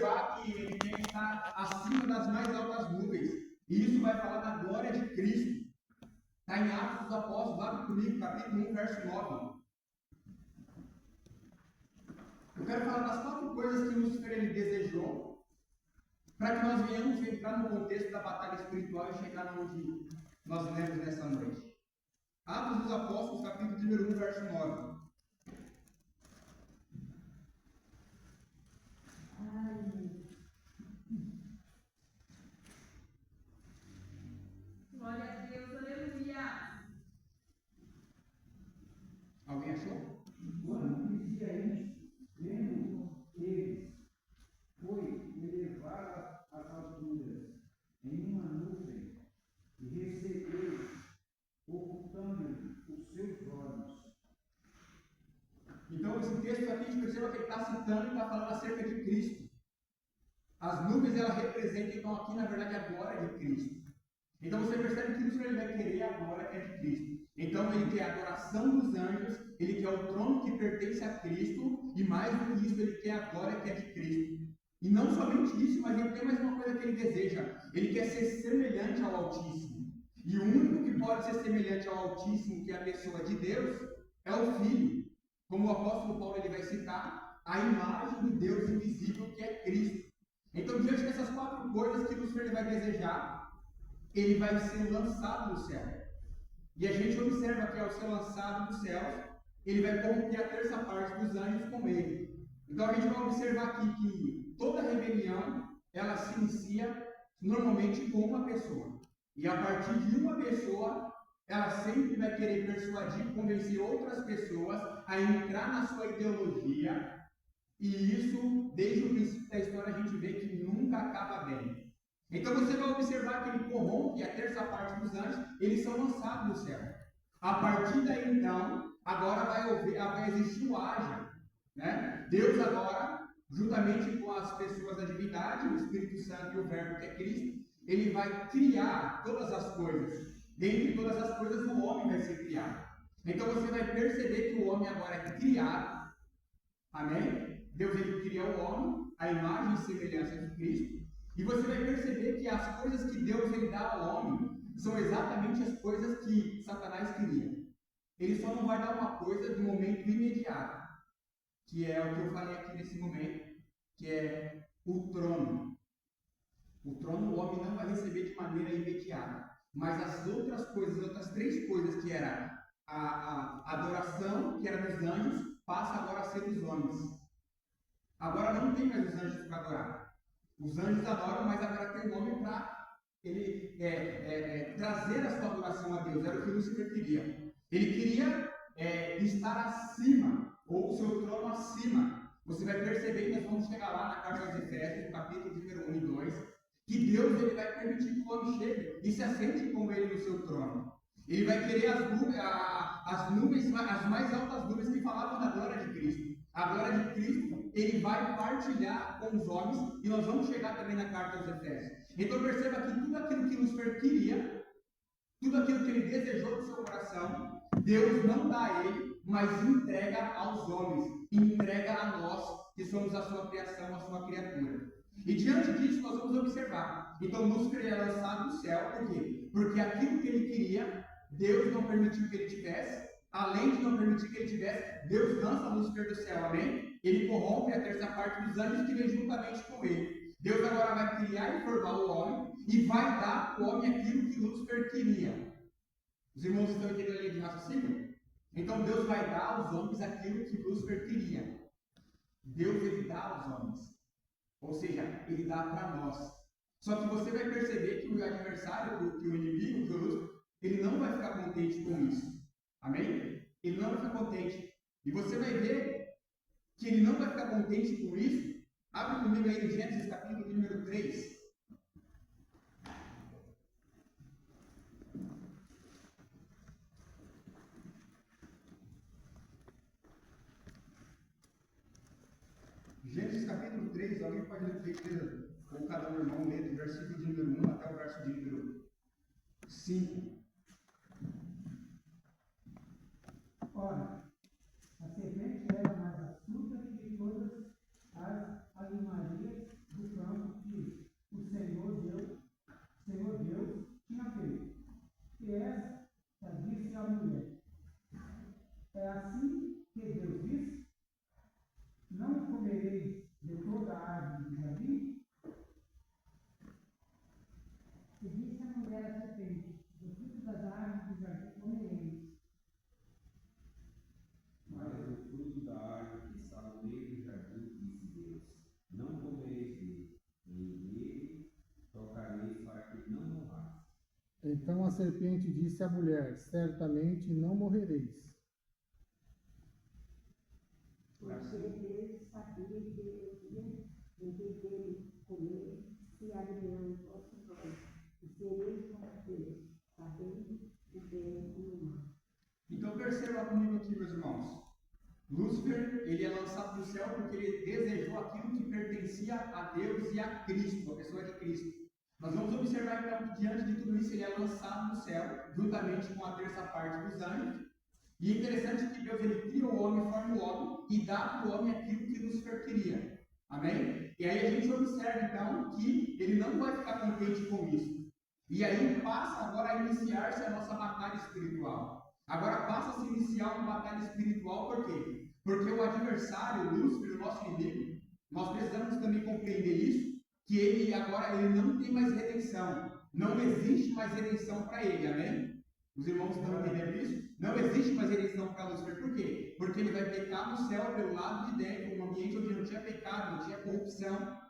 observar que ele tem que estar acima das mais altas nuvens. E isso vai falar da glória de Cristo. Está em Atos dos Apóstolos, abre comigo, capítulo 1, verso 9. Eu quero falar das 4 coisas que Lúcifer ele desejou, para que nós venhamos entrar no contexto da batalha espiritual e chegar onde nós lemos nessa noite. Atos dos Apóstolos, capítulo número 1, verso 9. Glória a Deus, aleluia. Alguém achou? Quando dizia isso, vendo eles, foi elevado às alturas em uma nuvem e recebeu, ocultando os seus olhos. Então, esse texto aqui, a gente perceba que ele está citando e está falando acerca de Cristo. As nuvens, elas representam, então, aqui, na verdade, a glória de Cristo. Então, você percebe que Cristo ele vai querer a glória que é de Cristo. Então, ele quer a adoração dos anjos, ele quer o trono que pertence a Cristo, e mais do que isso, ele quer a glória que é de Cristo. E não somente isso, mas ele tem mais uma coisa que ele deseja. Ele quer ser semelhante ao Altíssimo. E o único que pode ser semelhante ao Altíssimo, que é a pessoa de Deus, é o Filho. Como o apóstolo Paulo ele vai citar, a imagem de Deus invisível que é Cristo. Então, diante dessas 4 coisas que Lúcifer vai desejar, ele vai ser lançado do céu. E a gente observa que ao ser lançado dos céus, ele vai corromper a 3ª parte dos anjos com ele. Então a gente vai observar aqui que toda rebelião, ela se inicia normalmente com uma pessoa. E a partir de uma pessoa, ela sempre vai querer persuadir, convencer outras pessoas a entrar na sua ideologia. E isso, desde o princípio da história, a gente vê que nunca acaba bem. Então você vai observar que ele corrompe a 3ª parte dos anjos, eles são lançados do céu. A partir daí, então, agora vai existir o haja. Né? Deus agora, juntamente com as pessoas da divindade, o Espírito Santo e o Verbo que é Cristo, ele vai criar todas as coisas. Dentre todas as coisas, o homem vai ser criado. Então você vai perceber que o homem agora é criado. Amém? Deus ele cria o homem, a imagem e semelhança de Cristo. E você vai perceber que as coisas que Deus ele dá ao homem são exatamente as coisas que Satanás queria. Ele só não vai dar uma coisa de momento imediato, que é o que eu falei aqui nesse momento, que é o trono. O trono o homem não vai receber de maneira imediata. Mas as outras coisas, as outras 3 coisas, que era a adoração, que era dos anjos, passa agora a ser dos homens. Agora não tem mais os anjos para adorar. Os anjos adoram, mas agora tem o homem para ele trazer a sua adoração a Deus. Era o que Lúcifer queria. Ele queria estar acima, ou o seu trono acima. Você vai perceber, nós vamos chegar lá na carta aos Efésios, capítulo número 1 e 2, que Deus ele vai permitir que o homem chegue e se assente com ele no seu trono. Ele vai querer as nuvens, as mais altas nuvens que falavam da glória de Cristo. A glória de Cristo, ele vai partilhar com os homens, e nós vamos chegar também na carta aos Efésios. Então perceba que tudo aquilo que Lúcifer queria, tudo aquilo que ele desejou do seu coração, Deus não dá a ele, mas entrega aos homens, entrega a nós, que somos a sua criação, a sua criatura. E diante disso nós vamos observar. Então Lúcifer é lançado do céu, por quê? Porque aquilo que ele queria, Deus não permitiu que ele tivesse. Além de não permitir que ele tivesse, Deus lança Lúcifer do céu, amém? Ele corrompe a 3ª parte dos anjos que vem juntamente com ele. Deus agora vai criar e formar o homem e vai dar ao homem aquilo que Lúcifer queria. Os irmãos estão entendendo a linha de raciocínio? Então Deus vai dar aos homens aquilo que Lúcifer queria. Deus ele dá aos homens. Ou seja, ele dá para nós. Só que você vai perceber que o adversário, que o inimigo, que o Lúcifer, ele não vai ficar contente com isso. Amém? Ele não vai ficar contente. E você vai ver que ele não vai ficar contente com isso. Abre comigo aí no Gênesis capítulo número 3. Gênesis capítulo 3, alguém pode ler, ou cada irmão lê do versículo de número 1 até o verso de número 5. Ora, a serpente era mais astuta que todas as animarias do comereis de toda a árvore do jardim? E disse a mulher à serpente: do fruto das árvores do jardim comereis. Mas o fruto da árvore que está no meio do jardim, disse Deus: não comereis dele, nem dele tocareis para que não morrais. Então a serpente disse à mulher: certamente não morrereis. Porque Deus sabia que dia em que dele comer, se abrirão os vossos olhos, e sereis como Deus, sabendo o bem e o mal. Então perceba comigo aqui, meus irmãos. Lúcifer, ele é lançado do céu porque ele desejou aquilo que pertencia a Deus e a Cristo, a pessoa de Cristo. Nós vamos observar então que diante de tudo isso ele é lançado do céu, juntamente com a terça parte dos anjos. E é interessante que Deus ele cria o homem, forma o homem e dá para o homem aquilo que Lúcifer queria. Amém? E aí a gente observa então que ele não vai ficar contente com isso. E aí passa agora a iniciar-se a nossa batalha espiritual. Agora passa a se iniciar uma batalha espiritual, por quê? Porque o adversário, o Lúcifer, o nosso inimigo, nós precisamos também compreender isso, que ele agora ele não tem mais redenção. Não existe mais redenção para ele, amém? Os irmãos estão entendendo isso? Não existe mais redenção para Lúcifer. Por quê? Porque ele vai pecar no céu pelo lado de dentro, um ambiente onde não tinha pecado, não tinha corrupção,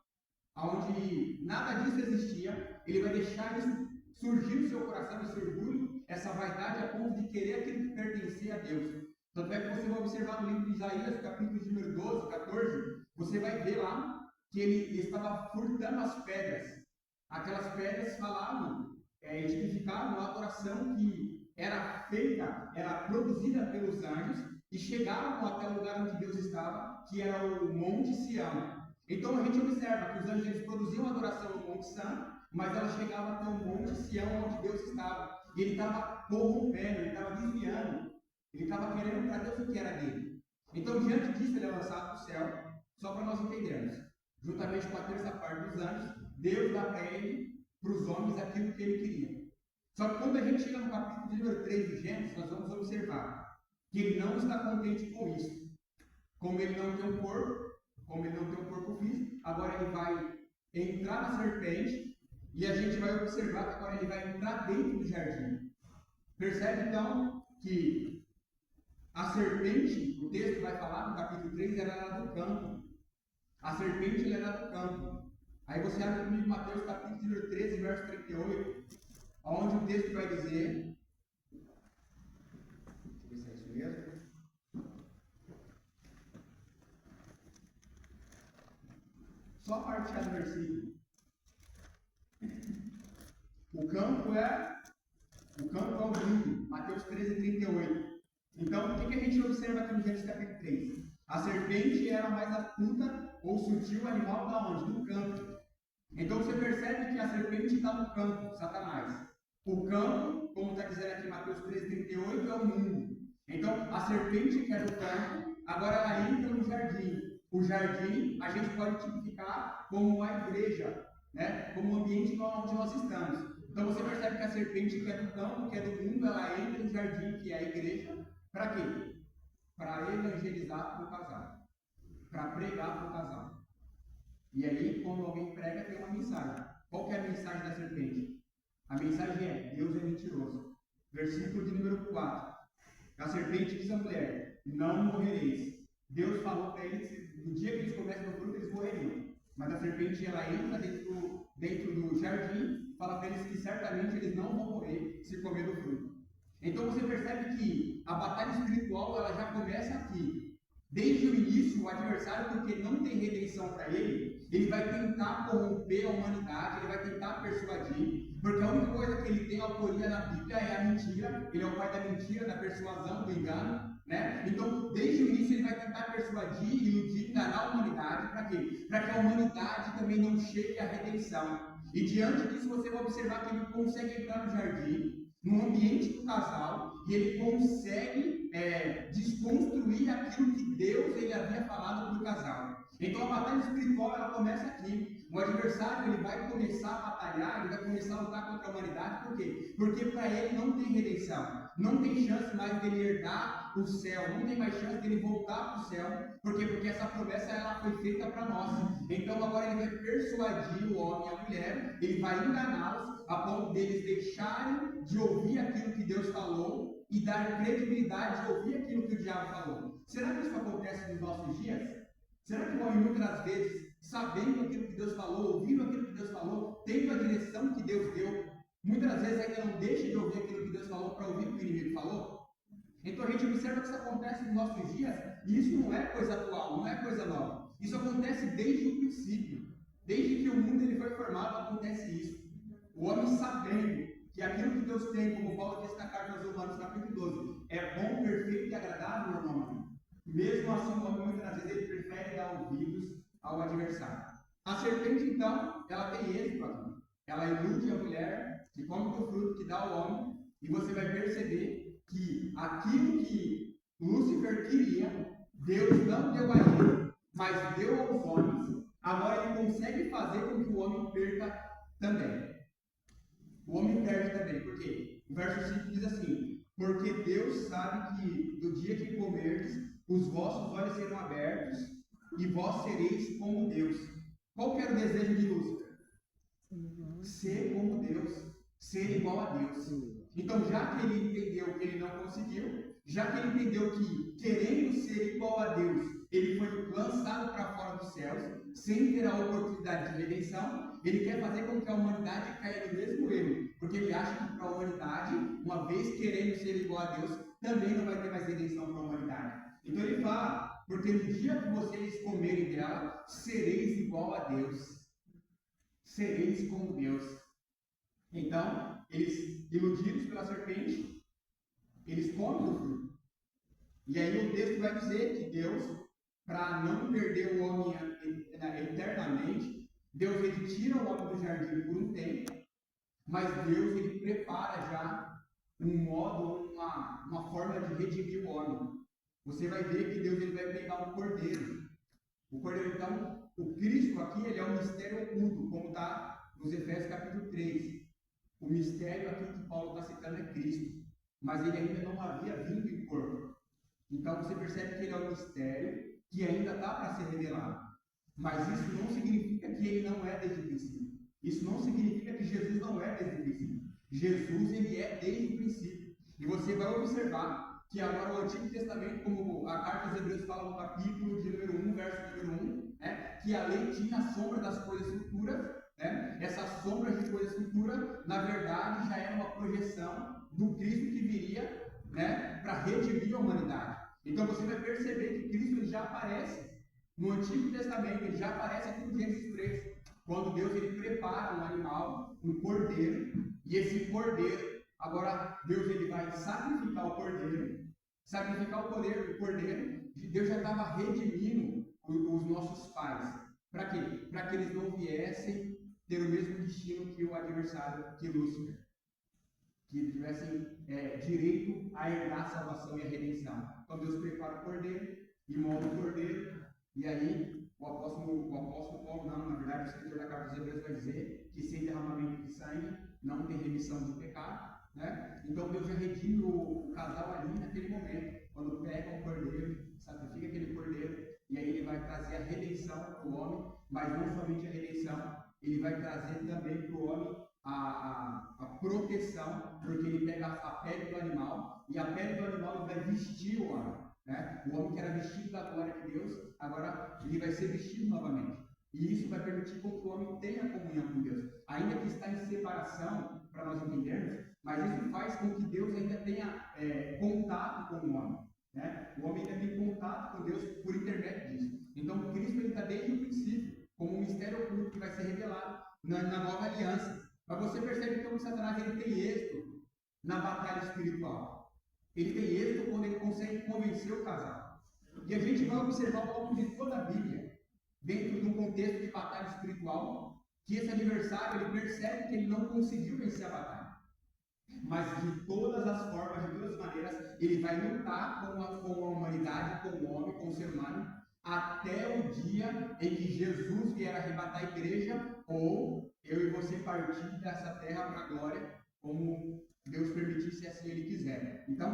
onde nada disso existia. Ele vai deixar isso surgir no seu coração, esse orgulho, essa vaidade, a ponto de querer aquilo que pertencia a Deus. Tanto é que você vai observar no livro de Isaías, capítulo número 12, 14, você vai ver lá que ele estava furtando as pedras. Aquelas pedras falavam, tipificavam a adoração que era feita, era produzida pelos anjos e chegavam até o lugar onde Deus estava, que era o Monte Sião. Então a gente observa que os anjos eles produziam adoração no Monte Santo, mas ela chegava até o Monte Sião, onde Deus estava. E ele estava corrompendo, ele estava desviando, ele estava querendo para Deus o que era dele. Então, diante disso, ele é lançado do céu, só para nós entendermos. Juntamente com a terça parte dos anjos, Deus dá para ele, para os homens, aquilo que ele queria. Só que quando a gente chega no capítulo número 3 de Gênesis, nós vamos observar que ele não está contente com isso. Como ele não tem um corpo físico, agora ele vai entrar na serpente e a gente vai observar que agora ele vai entrar dentro do jardim. Percebe então que a serpente, o texto vai falar no capítulo 3, ela era do campo. A serpente ela era do campo. Aí você abre comigo Mateus capítulo número 13, verso 38, onde o texto vai dizer, deixa eu ver se é isso mesmo. Só a parte do versículo. O campo é o mundo. Mateus 13, 38. Então, o que a gente observa aqui no Gênesis capítulo 3? A serpente era a mais astuta ou sutil animal da onde? Do campo. Então, você percebe que a serpente está no campo, Satanás. O campo, como está dizendo aqui em Mateus 13, 38, é o mundo. Então, a serpente que é do campo, agora ela entra no jardim. O jardim, a gente pode tipificar como a igreja, né? Como o ambiente onde nós estamos. Então, você percebe que a serpente que é do campo, que é do mundo, ela entra no jardim, que é a igreja. Para quê? Para evangelizar para o casal. Para pregar para o casal. E aí, quando alguém prega, tem uma mensagem. Qual que é a mensagem da serpente? A mensagem é: Deus é mentiroso. Versículo de número 4. A serpente diz à mulher: não morrereis. Deus falou para eles que no dia que eles comessem do fruto, eles morreriam. Mas a serpente, ela entra dentro do jardim, fala para eles que certamente eles não vão morrer se comer do fruto. Então você percebe que a batalha espiritual ela já começa aqui. Desde o início, o adversário, porque não tem redenção para ele, ele vai tentar corromper a humanidade, ele vai tentar persuadir, porque a única coisa que ele tem autoria na Bíblia é a mentira, ele é o pai da mentira, da persuasão, do engano, né? Então, desde o início, ele vai tentar persuadir, iludir, enganar a humanidade, para quê? Para que a humanidade também não chegue à redenção. E diante disso, você vai observar que ele consegue entrar no jardim, no ambiente do casal, e ele consegue desconstruir aquilo que Deus ele havia falado para o casal. Então a batalha espiritual ela começa aqui. O adversário ele vai começar a batalhar, ele vai começar a lutar contra a humanidade. Por quê? Porque para ele não tem redenção. Não tem chance mais dele herdar o céu. Não tem mais chance dele voltar para o céu. Por quê? Porque essa promessa ela foi feita para nós. Então agora ele vai persuadir o homem e a mulher. Ele vai enganá-los a ponto deles deixarem de ouvir aquilo que Deus falou e dar credibilidade de ouvir aquilo que o diabo falou. Será que isso acontece nos nossos dias? Será que o homem muitas vezes, sabendo aquilo que Deus falou, ouvindo aquilo que Deus falou, tendo a direção que Deus deu, muitas vezes ainda não deixa de ouvir aquilo que Deus falou para ouvir o que o inimigo falou? Então a gente observa que isso acontece nos nossos dias, e isso não é coisa atual, não é coisa nova. Isso acontece desde o princípio. Desde que o mundo ele foi formado, acontece isso. O homem sabendo que aquilo que Deus tem, como Paulo diz na carta aos Romanos, capítulo 12, é bom, perfeito e agradável normalmente. Mesmo assim, o homem muitas vezes ele prefere dar ouvidos ao adversário. A serpente, então, ela tem êxito aqui. Ela ilude a mulher que come do fruto que dá ao homem, e você vai perceber que aquilo que Lúcifer queria, Deus não deu a ele, mas deu aos homens. Agora ele consegue fazer com que o homem perca também. O homem perde também, por quê? O verso 5 diz assim: porque Deus sabe que do dia que comerdes, os vossos olhos serão abertos e vós sereis como Deus. Qual que era o desejo de Lúcifer? Ser como Deus, ser igual a Deus. Então, já que ele entendeu que ele não conseguiu, já que ele entendeu que, querendo ser igual a Deus, ele foi lançado para fora dos céus, sem ter a oportunidade de redenção, ele quer fazer com que a humanidade caia no mesmo erro, porque ele acha que para a humanidade, uma vez querendo ser igual a Deus, também não vai ter mais redenção para a humanidade. Então ele fala, porque no dia que vocês comerem dela, sereis igual a Deus. Sereis como Deus. Então, eles, iludidos pela serpente, eles comem do fruto. E aí o texto vai dizer que Deus, para não perder o homem eternamente, Deus ele tira o homem do jardim por um tempo, mas Deus ele prepara já um modo, uma forma de redimir o homem. Você vai ver que Deus ele vai pegar um cordeiro. O cordeiro, então, o Cristo aqui ele é um mistério oculto, como está nos Efésios capítulo 3. O mistério aqui que Paulo está citando é Cristo, mas ele ainda não havia vindo em corpo. Então você percebe que ele é um mistério que ainda está para ser revelado. Mas isso não significa que ele não é desde o princípio. Isso não significa que Jesus não é desde o princípio. Jesus ele é desde o princípio. E você vai observar que agora o Antigo Testamento, como a carta aos Hebreus fala no capítulo de número 1, verso número 1, que a lei tinha a sombra das coisas futuras. Essa sombra de coisas futuras, na verdade, já era uma projeção do Cristo que viria para redimir a humanidade. Então você vai perceber que Cristo ele já aparece no Antigo Testamento, ele já aparece aqui no Gênesis 3, quando Deus ele prepara um animal, um cordeiro, e esse cordeiro, agora Deus ele vai sacrificar o cordeiro, Deus já estava redimindo os nossos pais. Para quê? Para que eles não viessem ter o mesmo destino que o adversário, que Lúcifer. Que eles tivessem direito a herdar a salvação e a redenção. Então Deus prepara o cordeiro, e molda o cordeiro, e aí o apóstolo Paulo, não, na verdade o escritor da carta dos Hebreus vai dizer que sem derramamento de sangue não tem remissão de pecado. Então Deus já redime o casal ali naquele momento, quando pega o cordeiro, sacrifica aquele cordeiro, e aí ele vai trazer a redenção para o homem, mas não somente a redenção, ele vai trazer também para o homem a proteção, porque ele pega a pele do animal, e a pele do animal ele vai vestir o homem. O homem que era vestido da glória de Deus, agora ele vai ser vestido novamente. E isso vai permitir com que o homem tenha comunhão com Deus, ainda que está em separação, para nós entendermos, mas isso faz com que Deus ainda tenha contato com o homem. O homem ainda tem contato com Deus por intermédio disso. Então Cristo está desde o princípio, como um mistério oculto que vai ser revelado na nova aliança. Mas você percebe então que Satanás ele tem êxito na batalha espiritual. Ele tem êxito quando ele consegue convencer o casal. E a gente vai observar ao longo de toda a Bíblia, dentro de um contexto de batalha espiritual, que esse adversário ele percebe que ele não conseguiu vencer a batalha. Mas de todas as formas, de todas as maneiras, ele vai lutar com a humanidade, com o homem, com o ser humano, até o dia em que Jesus vier arrebatar a igreja, ou eu e você partir dessa terra para a glória, como Deus permitir, se assim Ele quiser. Então,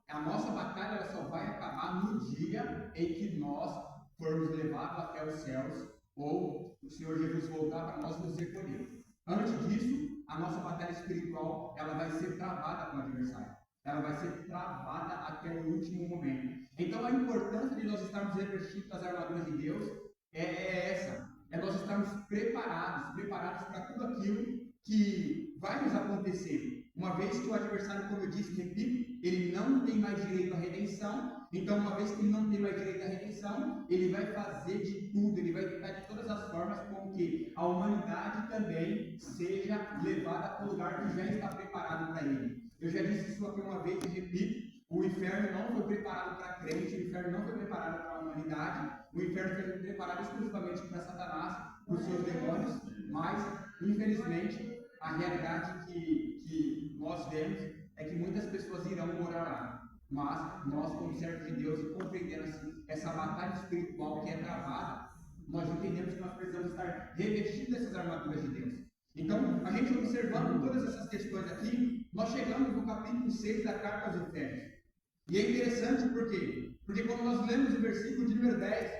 a nossa batalha ela só vai acabar no dia em que nós formos levados até os céus, ou o Senhor Jesus voltar para nós nos recolher. Antes disso, a nossa batalha espiritual ela vai ser travada com o adversário. Ela vai ser travada até o último momento. Então, a importância de nós estarmos revestidos das armaduras de Deus é essa. É nós estarmos preparados para tudo aquilo que vai nos acontecer. Uma vez que o adversário, como eu disse, repito, ele não tem mais direito à redenção. Então, uma vez que ele não tem mais direito à redenção, ele vai fazer de tudo, ele vai tentar de todas as formas com que a humanidade também seja levada para o lugar que já está preparado para ele. Eu já disse isso aqui uma vez e repito, o inferno não foi preparado para crente, o inferno não foi preparado para a humanidade, o inferno foi preparado exclusivamente para Satanás, para os seus demônios, mas, infelizmente, a realidade que nós vemos é que muitas pessoas irão morar lá. Mas nós, como servos de Deus, e compreendendo assim, essa batalha espiritual que é travada, nós entendemos que nós precisamos estar revestidos dessas armaduras de Deus. Então, a gente observando todas essas questões aqui, nós chegamos no capítulo 6 da carta aos Efésios. E é interessante por quê? Porque quando nós lemos o versículo de número 10,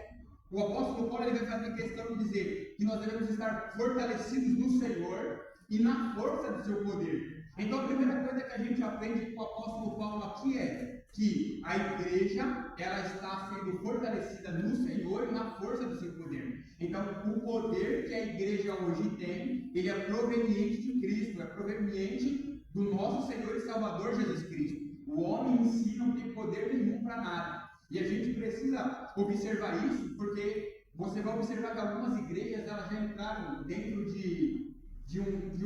o apóstolo Paulo ele vai fazer questão de dizer que nós devemos estar fortalecidos no Senhor e na força do seu poder. Então, a primeira coisa que a gente aprende com o apóstolo Paulo aqui é que a igreja ela está sendo fortalecida no Senhor e na força do seu poder. Então, o poder que a igreja hoje tem, ele é proveniente de Cristo, é proveniente do nosso Senhor e Salvador Jesus Cristo. O homem em si não tem poder nenhum para nada. E a gente precisa observar isso, porque você vai observar que algumas igrejas elas já entraram dentro de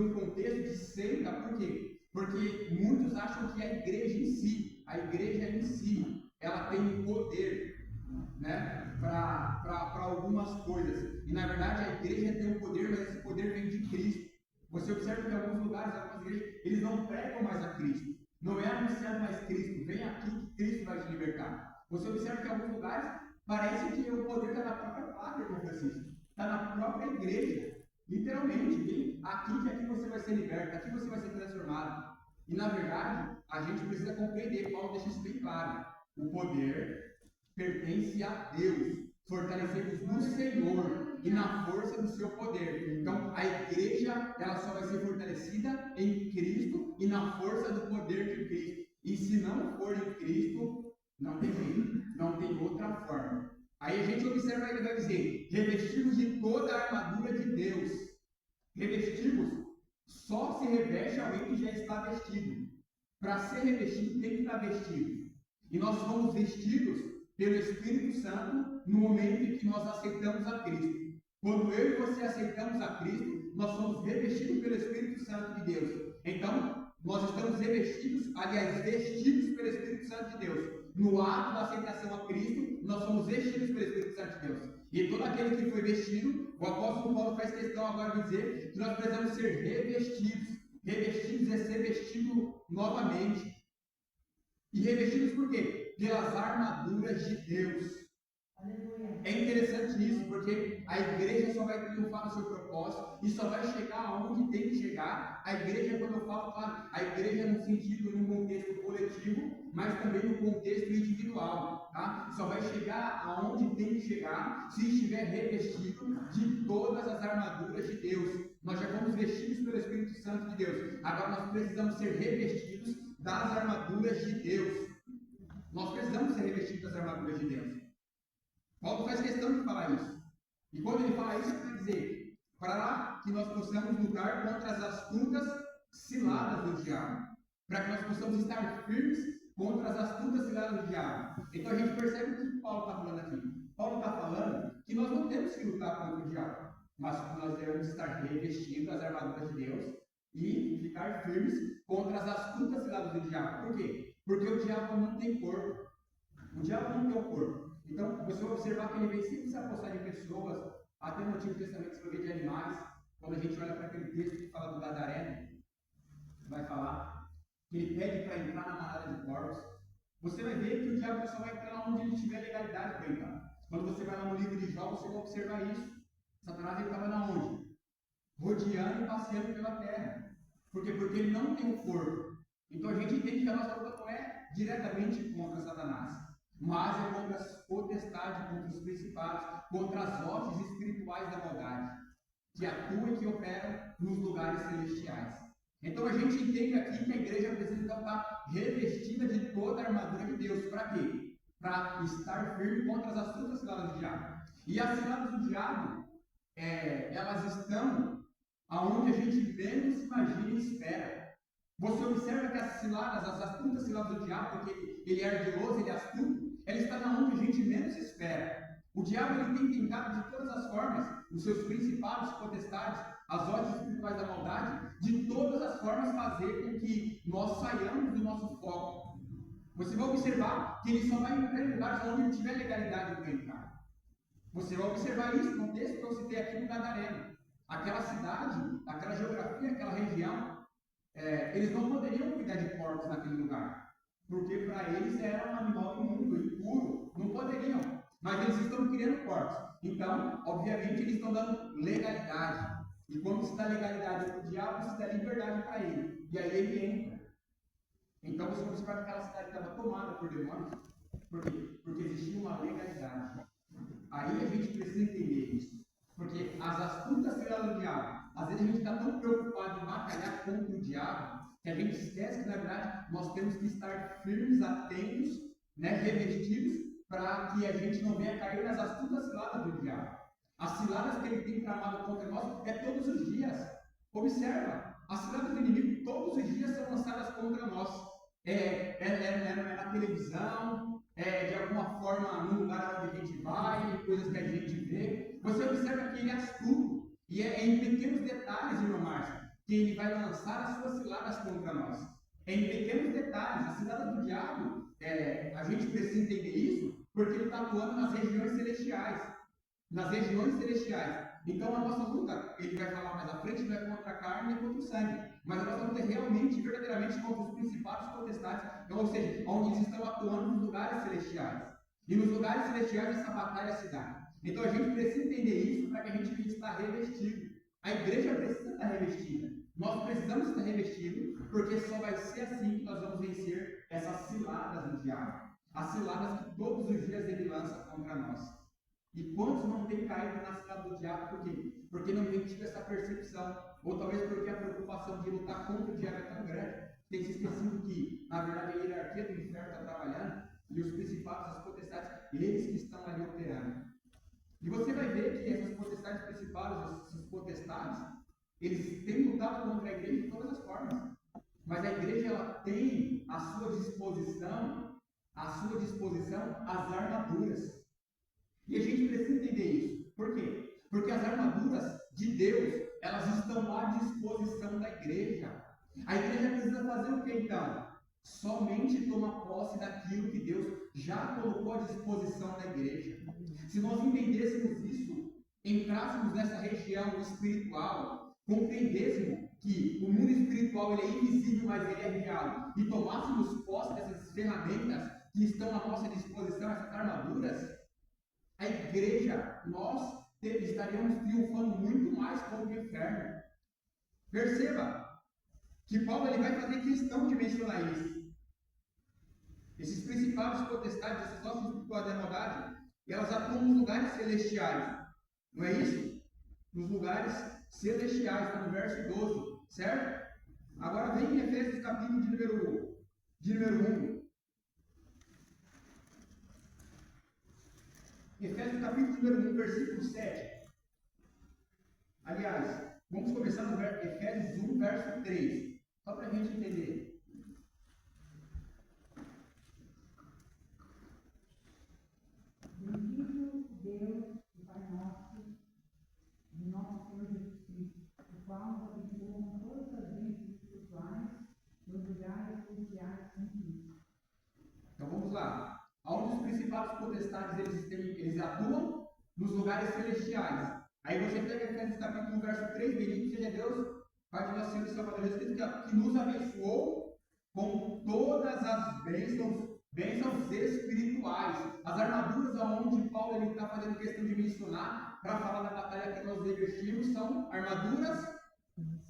um contexto de seita. Por quê? Porque muitos acham que a igreja em si, ela tem poder, né, para algumas coisas. E na verdade a igreja tem um poder, mas esse poder vem de Cristo. Você observa que em alguns lugares, algumas igrejas, eles não pregam mais a Cristo. Não é anunciado mais Cristo, vem aqui que Cristo vai te libertar. Você observa que em alguns lugares parece que o poder está na própria pátria, como Francisco, está na própria igreja. Literalmente, vem aqui que aqui você vai ser liberto, aqui você vai ser transformado. E na verdade, a gente precisa compreender, Paulo deixa isso bem claro. O poder pertence a Deus. Fortalecemos no Senhor e na força do seu poder. Então, a igreja ela só vai ser fortalecida em Cristo e na força do poder de Cristo. E se não for em Cristo, não tem jeito, não tem outra forma. Aí a gente observa, ele vai dizer, revestimos de toda a armadura de Deus. Revestimos, só se reveste alguém que já está vestido. Para ser revestido, tem que estar vestido. E nós somos vestidos pelo Espírito Santo no momento em que nós aceitamos a Cristo. Quando eu e você aceitamos a Cristo, nós somos revestidos pelo Espírito Santo de Deus. Então, nós estamos vestidos pelo Espírito Santo de Deus. No ato da aceitação a Cristo, nós somos vestidos pelo Espírito Santo de Deus. E todo aquele que foi vestido, o apóstolo Paulo faz questão agora de dizer que nós precisamos ser revestidos. Revestidos é ser vestido novamente. E revestidos por quê? Pelas armaduras de Deus. Aleluia. É interessante isso, porque a igreja só vai triunfar no seu propósito e só vai chegar aonde tem que chegar. A igreja, quando eu falo, claro, a igreja no sentido, num contexto coletivo, mas também no contexto individual, tá? Só vai chegar aonde tem que chegar se estiver revestido de todas as armaduras de Deus. Nós já fomos vestidos pelo Espírito Santo de Deus. Agora nós precisamos ser revestidos das armaduras de Deus. Nós precisamos ser revestidos das armaduras de Deus. Paulo faz questão de falar isso. E quando ele fala isso, ele vai dizer para que nós possamos lutar contra as astutas ciladas do diabo. Para que nós possamos estar firmes contra as astutas ciladas do diabo. Então a gente percebe o que Paulo está falando aqui. Paulo está falando que nós não temos que lutar contra o diabo, mas que nós devemos estar revestidos das armaduras de Deus e ficar firmes contra as astutas ciladas do diabo. Por quê? Porque o diabo não tem corpo. O diabo não tem um corpo. Então, você vai observar que ele vem sempre se apossar de pessoas, até no Antigo Testamento se vê de animais. Quando a gente olha para aquele texto que fala do Gadareno, vai falar que ele pede para entrar na manada de porcos. Você vai ver que o diabo só vai entrar onde ele tiver legalidade para entrar. Quando você vai lá no livro de Jó, você vai observar isso. Satanás estava na onde? Rodeando e passeando pela terra. Por quê? Porque ele não tem um corpo. Então a gente entende que a nossa luta não é diretamente contra Satanás, mas é contra as potestades, contra os principados, contra as hostes espirituais da maldade, que atuam e que operam nos lugares celestiais. Então a gente entende aqui que a igreja precisa então estar revestida de toda a armadura de Deus. Para quê? Para estar firme contra as astutas ciladas do diabo. E as ciladas do diabo, elas estão aonde a gente menos imagina e espera. Você observa que as ciladas, as astutas ciladas do diabo, porque ele é ardiloso, ele é astuto, ela está na onde a gente menos espera. O diabo ele tem tentado de todas as formas, os seus principados, potestades, as hostes espirituais da maldade, de todas as formas fazer com que nós saiamos do nosso foco. Você vai observar que ele só vai entrar em lugares onde ele tiver legalidade para entrar. Você vai observar isso no texto que eu citei aqui no Gadareno. Aquela cidade, aquela geografia, aquela região, eles não poderiam cuidar de porcos naquele lugar, porque para eles era um animal imundo, impuro, não poderiam. Mas eles estão criando porcos. Então, obviamente, eles estão dando legalidade. E quando se dá legalidade para o diabo, se dá liberdade para ele. E aí ele entra. Então você observa que aquela cidade estava tomada por demônios. Por quê? Porque existia uma legalidade. Aí a gente precisa entender isso. Porque as astutas ciladas do diabo, às vezes a gente está tão preocupado em batalhar contra o diabo, que a gente esquece que na verdade nós temos que estar firmes, atentos, revestidos, para que a gente não venha cair nas astutas ciladas do diabo. As ciladas que ele tem tramado contra nós é todos os dias. Observa, as ciladas do inimigo todos os dias são lançadas contra nós. Na televisão, de alguma forma no lugar onde a gente vai, coisas que a gente vê. Você observa que ele é astuto. E é em pequenos detalhes, irmão Márcio, que ele vai lançar as suas ciladas contra nós. É em pequenos detalhes. As ciladas do diabo, a gente precisa entender isso, porque ele está atuando nas regiões celestiais. Nas regiões celestiais. Então a nossa luta, ele vai falar mais à frente, não é contra a carne nem contra o sangue. Mas a nossa luta é realmente, verdadeiramente contra os principados e potestades, ou seja, onde eles estão atuando nos lugares celestiais. E nos lugares celestiais essa batalha se dá. Então a gente precisa entender isso para que a gente possa estar revestido. A igreja precisa estar revestida. Nós precisamos estar revestidos, porque só vai ser assim que nós vamos vencer essas ciladas do diabo. As ciladas que todos os dias ele lança contra nós. E quantos não têm caído na cilada do diabo? Por quê? Porque não tem tido essa percepção. Ou talvez porque a preocupação de lutar contra o diabo é tão grande, tem se esquecido que, na verdade, a hierarquia do inferno está trabalhando, e os principados, as potestades, eles que estão ali operando. E você vai ver que essas potestades principais, essas potestades, eles têm lutado contra a igreja de todas as formas. Mas a igreja ela tem à sua disposição as armaduras. E a gente precisa entender isso. Por quê? Porque as armaduras de Deus, elas estão à disposição da igreja. A igreja precisa fazer o que então? Somente tomar posse daquilo que Deus já colocou à disposição da igreja. Se nós entendêssemos isso, entrássemos nessa região espiritual, compreendêssemos que o mundo espiritual ele é invisível, mas ele é real, e tomássemos posse dessas ferramentas que estão à nossa disposição, essas armaduras, a igreja, nós estaríamos triunfando muito mais contra o inferno. Perceba que Paulo ele vai fazer questão de mencionar isso. Esses principados potestades, essas hostes espirituais da maldade, elas atuam nos lugares celestiais. Não é isso? Nos lugares celestiais, está no verso 12, certo? Agora vem em Efésios capítulo de número 1. Efésios capítulo número 1, versículo 7. Aliás, vamos começar no Efésios 1, verso 3. Só para a gente entender. Bendito Deus e Pai nosso, do nosso Senhor Jesus Cristo, o qual nos abençoou com todas as bênçãos espirituais nos lugares celestiais em Cristo. Então vamos lá. Onde os principados potestades eles atuam? Nos lugares celestiais. Aí você pega Efésios capítulo 1, verso 3, bendito seja Deus, Pai de nosso Senhor e Salvador Jesus Cristo, que nos abençoou com todas as bênçãos bênçãos espirituais. As armaduras aonde Paulo está fazendo questão de mencionar para falar da batalha que nós revestimos são armaduras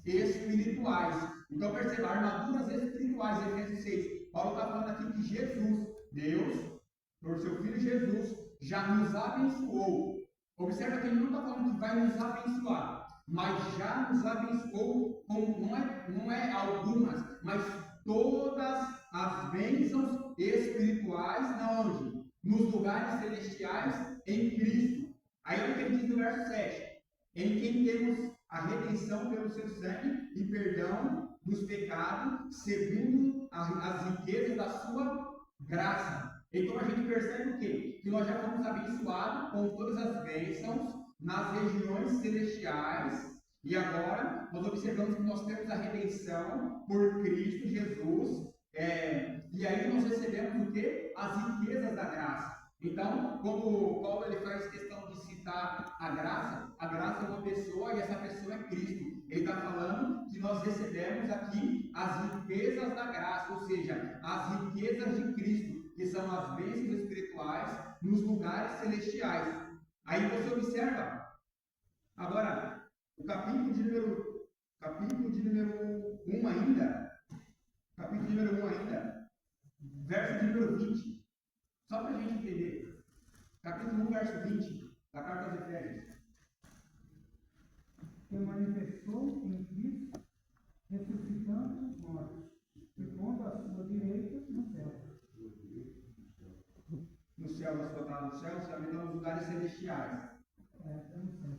espirituais. Então perceba, armaduras espirituais, Efésios 6. Paulo está falando aqui que Jesus, Deus, por seu Filho Jesus, já nos abençoou. Observa que ele não está falando que vai nos abençoar, mas já nos abençoou, não é algumas, mas todas as bênçãos espirituais, na onde? Nos lugares celestiais em Cristo. Aí olha o que ele diz no verso 7. Em quem temos a redenção pelo seu sangue e perdão dos pecados, segundo as riquezas da sua graça. Então a gente percebe o quê? Que nós já fomos abençoados com todas as bênçãos nas regiões celestiais. E agora nós observamos que nós temos a redenção por Cristo Jesus. E aí nós recebemos o quê? As riquezas da graça. Então, quando Paulo ele faz questão de citar a graça é uma pessoa e essa pessoa é Cristo. Ele está falando que nós recebemos aqui as riquezas da graça, ou seja, as riquezas de Cristo, que são as bênçãos espirituais nos lugares celestiais. Aí você observa, agora, o capítulo de número 1 ainda, verso de número 20. Só para a gente entender. Capítulo 1, verso 20, da carta aos Efésios. Que manifestou em Cristo, ressuscitando os mortos, e pondo a sua direita no céu. No céu, nós colocamos no céu, então nos lugares celestiais. No céu.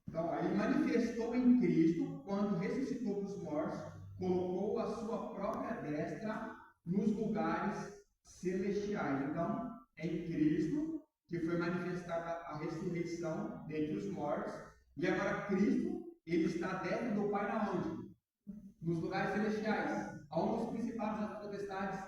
Então, aí ele manifestou em Cristo, quando ressuscitou dos mortos, colocou a sua própria destra nos lugares celestiais. Então, é em Cristo que foi manifestada a ressurreição dentre os mortos. E agora Cristo, ele está dentro do Pai na onde? Nos lugares celestiais. Aonde os principados das potestades,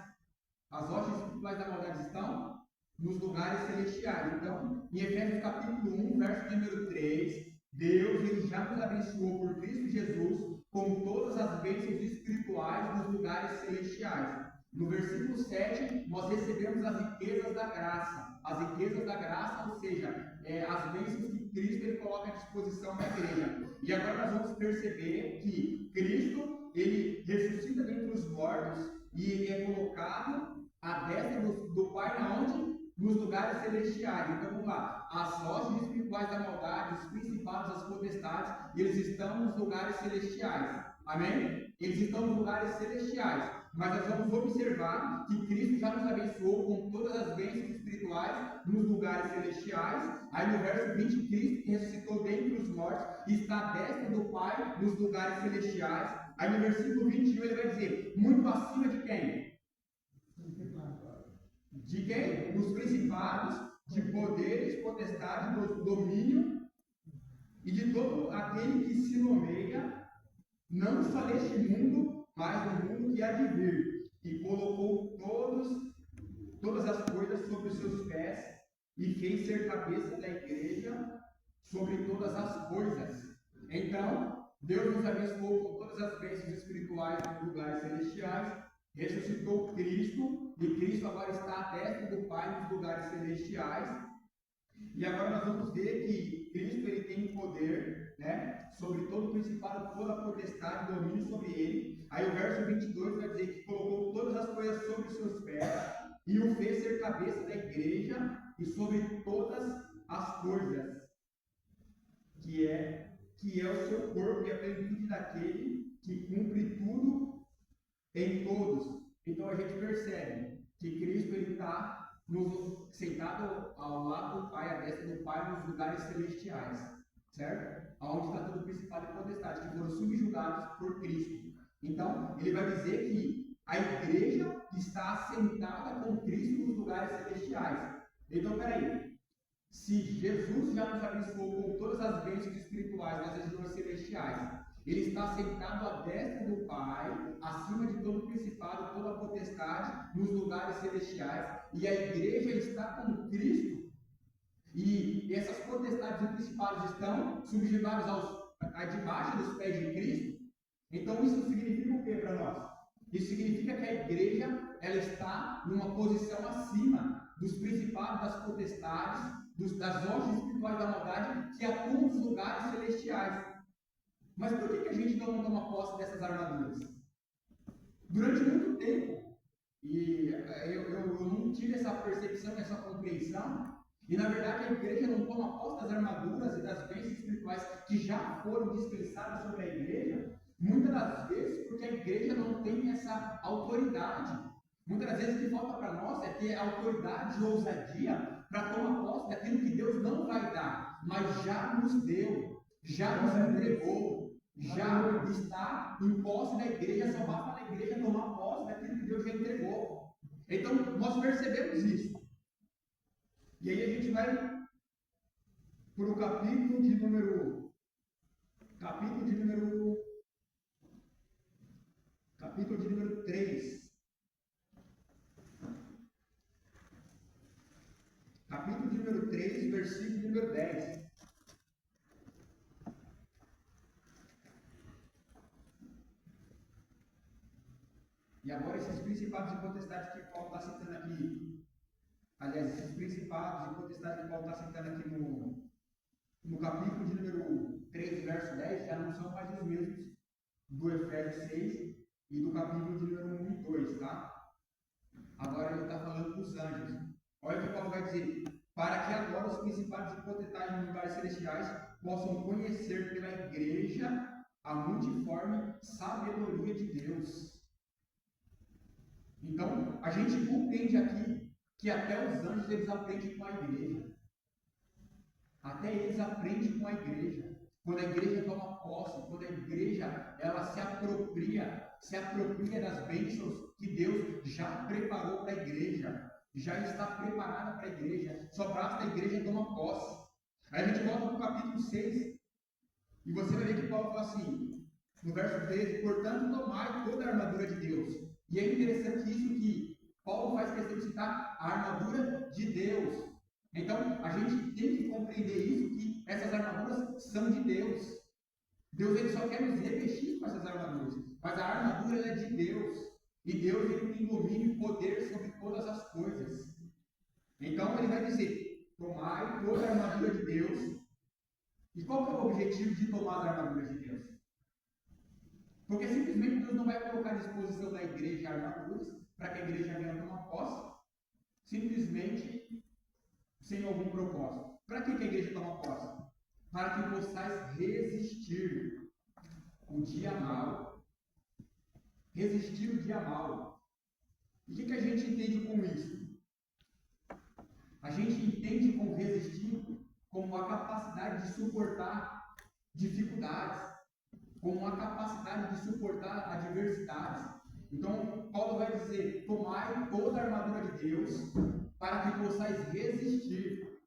as hostes espirituais da maldade estão? Nos lugares celestiais. Então, em Efésios capítulo 1, verso número 3, Deus ele já nos abençoou por Cristo Jesus com todas as bênçãos espirituais nos lugares celestiais. No versículo 7, nós recebemos as riquezas da graça. As riquezas da graça, ou seja, as bênçãos que Cristo ele coloca à disposição da igreja. E agora nós vamos perceber que Cristo, ele ressuscita dentre os mortos e ele é colocado à destra do Pai na onde? Nos lugares celestiais. Então vamos lá. As hostes espirituais da maldade, os principados, as potestades, eles estão nos lugares celestiais. Amém? Eles estão nos lugares celestiais. Mas nós vamos observar que Cristo já nos abençoou com todas as bênçãos espirituais nos lugares celestiais. Aí no verso 20, Cristo que ressuscitou dentre os mortos está à destra do Pai nos lugares celestiais. Aí no versículo 21 ele vai dizer, muito acima de quem? De quem? Dos principados, de poderes, potestade, do domínio e de todo aquele que se nomeia, não só neste mundo, mas no mundo que há de vir, e colocou todas as coisas sobre os seus pés, e fez ser cabeça da igreja sobre todas as coisas. Então, Deus nos abençoou com todas as bênçãos espirituais nos lugares celestiais, ressuscitou Cristo, e Cristo agora está à destra do Pai nos lugares celestiais. E agora nós vamos ver que Cristo ele tem poder, né, sobre todo o principado, toda a potestade, domínio sobre ele. Aí o verso 22 vai dizer que colocou todas as coisas sobre os seus pés e o fez ser cabeça da igreja e sobre todas as coisas, que é o seu corpo e a plenitude daquele que cumpre tudo em todos. Então a gente percebe que Cristo ele está sentado ao lado do Pai, à destra do Pai, nos lugares celestiais, certo? Onde está todo o principado e potestade, que foram subjugados por Cristo. Então, ele vai dizer que a igreja está assentada com Cristo nos lugares celestiais. Então, peraí, se Jesus já nos abençoou com todas as bênçãos espirituais nas regiões celestiais, ele está sentado à destra do Pai, acima de todo o principado, toda a potestade, nos lugares celestiais, e a igreja está com Cristo, e essas potestades e principados estão subjugados debaixo dos pés de Cristo. Então isso significa o que para nós? Isso significa que a igreja ela está numa posição acima dos principados, das potestades, das hostes espirituais da maldade que atuam nos lugares celestiais. Mas por que a gente não toma posse dessas armaduras? Durante muito tempo, e eu não tive essa percepção, essa compreensão, e na verdade a igreja não toma posse das armaduras e das bênçãos espirituais que já foram dispensadas sobre a igreja, muitas das vezes porque a igreja não tem essa autoridade. Muitas das vezes o que falta para nós é ter autoridade e ousadia para tomar posse daquilo que Deus não vai dar, mas já nos deu, já nos entregou, já está em posse da igreja, só basta a igreja tomar posse daquilo que Deus já entregou. Então nós percebemos isso. E aí a gente vai para o capítulo de número 3. Capítulo de número 3, versículo número 10. E agora esses principados e potestades que Paulo está citando aqui, aliás, esses principados e potestades que Paulo está citando aqui no capítulo de número 3, verso 10, já não são mais os mesmos do Efésios 6 e do capítulo de número 1 e 2, tá? Agora ele está falando dos anjos. Olha o que Paulo vai dizer: para que agora os principados e potestades nos lugares celestiais possam conhecer pela igreja a multiforme sabedoria de Deus. Então, a gente compreende aqui que até os anjos eles aprendem com a igreja. Até eles aprendem com a igreja. Quando a igreja toma posse, quando a igreja ela se apropria das bênçãos que Deus já preparou para a igreja, já está preparada para a igreja, só basta a igreja tomar posse. Aí a gente volta para o capítulo 6, e você vai ver que Paulo fala assim, no verso 13: portanto, tomai toda a armadura de Deus. E é interessante isso que Paulo faz questão de citar a armadura de Deus. Então, a gente tem que compreender isso, que essas armaduras são de Deus. Deus ele só quer nos revestir com essas armaduras, mas a armadura é de Deus. E Deus ele tem domínio e poder sobre todas as coisas. Então, ele vai dizer: tomai toda a armadura de Deus. E qual que é o objetivo de tomar as armaduras de Deus? Porque simplesmente Deus não vai colocar à disposição da igreja armaduras para que a igreja venha tomar posse, simplesmente sem algum propósito. Para que a igreja toma posse? Para que possais resistir o dia mau. Resistir o dia mau. E o que a gente entende com isso? A gente entende com resistir como a capacidade de suportar dificuldades, como a capacidade de suportar adversidades. Então, Paulo vai dizer: tomai toda a armadura de Deus para que possais resistir.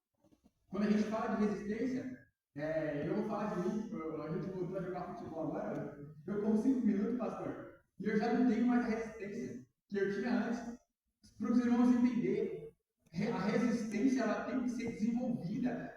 Quando a gente fala de resistência, eu vou falar de mim. A gente voltou a jogar futebol agora. Eu corro 5 minutos, pastor, e eu já não tenho mais a resistência que eu tinha antes. Para os irmãos entenderem, a resistência ela tem que ser desenvolvida.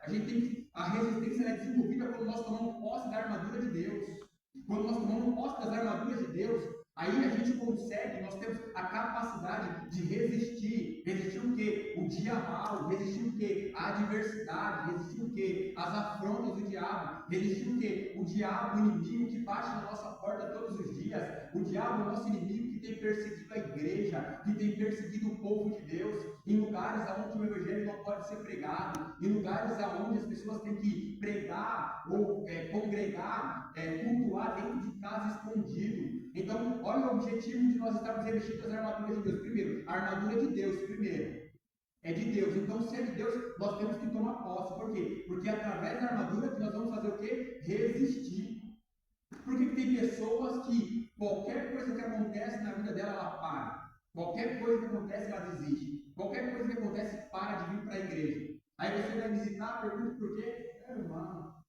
A resistência é desenvolvida quando nós tomamos posse da armadura de Deus. Quando nós tomamos posse das armaduras de Deus, aí a gente consegue, nós temos a capacidade de resistir. Resistir o quê? O dia mau. Resistir o quê? A adversidade. Resistir o quê? As afrontas do diabo. Resistir o quê? O diabo, o inimigo que bate na nossa porta todos os dias. O diabo, o nosso inimigo que tem perseguido a igreja, que tem perseguido o povo de Deus, em lugares onde o evangelho não pode ser pregado, em lugares onde as pessoas têm que pregar ou congregar, cultuar dentro de casa escondido. Então, olha o objetivo de nós estarmos revestidos das armaduras de Deus. Primeiro, a armadura de Deus, primeiro. É de Deus. Então, se é de Deus, nós temos que tomar posse. Por quê? Porque através da armadura que nós vamos fazer o quê? Resistir. Por que tem pessoas que qualquer coisa que acontece na vida dela, ela para? Qualquer coisa que acontece, ela desiste. Qualquer coisa que acontece, para de vir para a igreja. Aí você vai visitar, pergunta por quê? Irmão,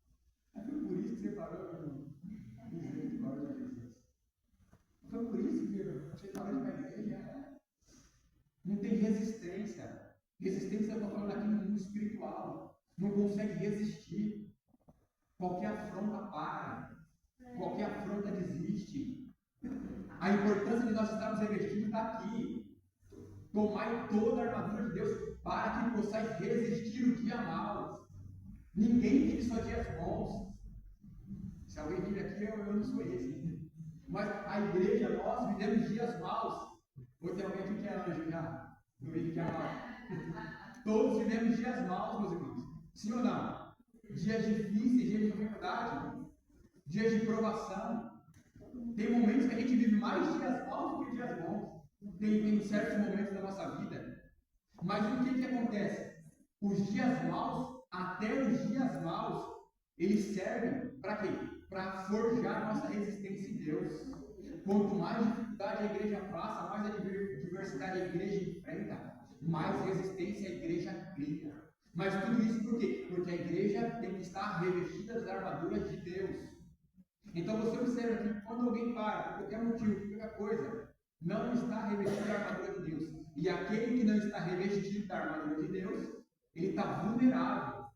foi por isso que você parou, meu irmão. Misericórdia de Jesus. Foi por isso que você parou de ir para a igreja. Não tem resistência. Resistência, eu estou falando aqui no mundo espiritual. Não consegue resistir. Qualquer afronta para. Qualquer afronta desiste. A importância de nós estarmos revestidos está aqui. Tomai toda a armadura de Deus para que possais resistir o dia mau. Ninguém vive só dias bons. Se alguém vive aqui, eu não sou esse. Mas a igreja, nós vivemos dias maus. Ou tem alguém aqui que é anjo já? Não vive dia mau. Todos vivemos dias maus, meus irmãos. Sim ou não? Dias difíceis, dias de dificuldade, dias de provação. Tem momentos que a gente vive mais dias maus do que dias bons. Tem certos momentos da nossa vida. Mas o que acontece? Os dias maus, até os dias maus, eles servem para quê? Para forjar nossa resistência em Deus. Quanto mais dificuldade a igreja passa, mais adversidade a igreja enfrenta, mais resistência a igreja cria. Mas tudo isso por quê? Porque a igreja tem que estar revestida das armaduras de Deus. Então você observa que quando alguém para, por qualquer motivo, por qualquer coisa, não está revestido da armadura de Deus. E aquele que não está revestido da armadura de Deus, ele está vulnerável.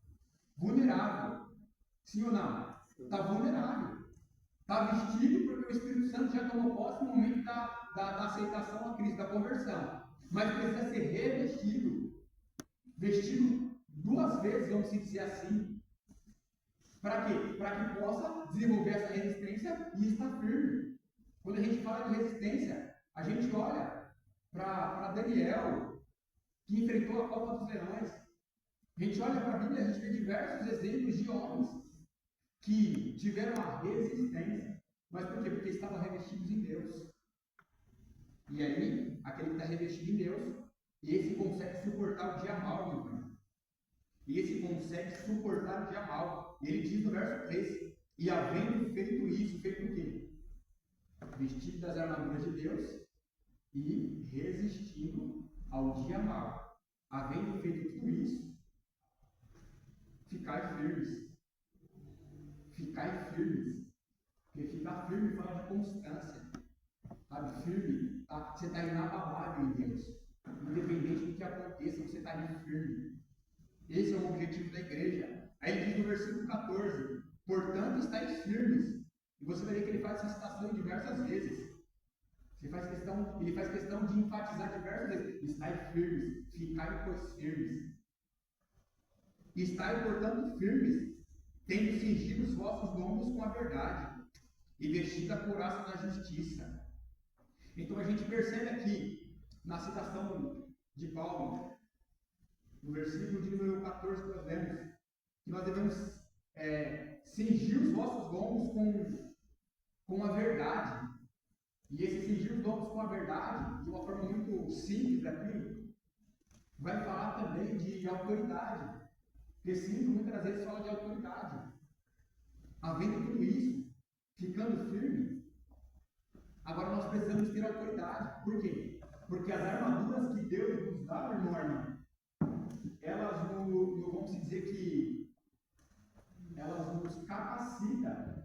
Vulnerável. Sim ou não? Está vulnerável. Está vestido porque o Espírito Santo já tomou posse no momento da aceitação a Cristo, da conversão. Mas precisa ser revestido. Vestido 2 vezes, vamos dizer assim. Para quê? Para que possa desenvolver essa resistência e estar firme. Quando a gente fala de resistência, a gente olha para Daniel, que enfrentou a cova dos leões. A gente olha para a Bíblia, a gente vê diversos exemplos de homens que tiveram a resistência. Mas por quê? Porque estavam revestidos em Deus. E aí, aquele que está revestido em Deus, esse consegue suportar o dia mau, meu irmão. E esse consegue suportar o dia mau. E ele diz no verso 3, e havendo feito isso, feito o quê? Vestido das armaduras de Deus e resistindo ao dia mau. Havendo feito tudo isso, ficai firmes. Ficai firmes. Porque ficar firme fala de constância. Sabe? Firme. Tá? Você está inabalável em Deus. Independente do que aconteça, você está ali firme. Esse é o objetivo da igreja. Aí ele diz no versículo 14: portanto, estáis firmes. E você vai ver que ele faz essa citação diversas vezes. Ele faz questão de enfatizar diversas vezes. Estai firmes, ficai pois firmes. Estai, portanto, firmes, tendo cingido os vossos lombos com a verdade, e vestido a couraça da justiça. Então a gente percebe aqui, na citação de Paulo, no versículo de número 14 que nós vemos, que nós devemos cingir os vossos lombos com a verdade. E esse cingir os lombos com a verdade, de uma forma muito simples aqui, vai falar também de autoridade. Porque cinto muitas das vezes fala de autoridade. Havendo tudo isso, ficando firme, agora nós precisamos ter autoridade. Por quê? Porque as armaduras que Deus nos dá, irmão, elas vamos dizer que elas nos capacitam.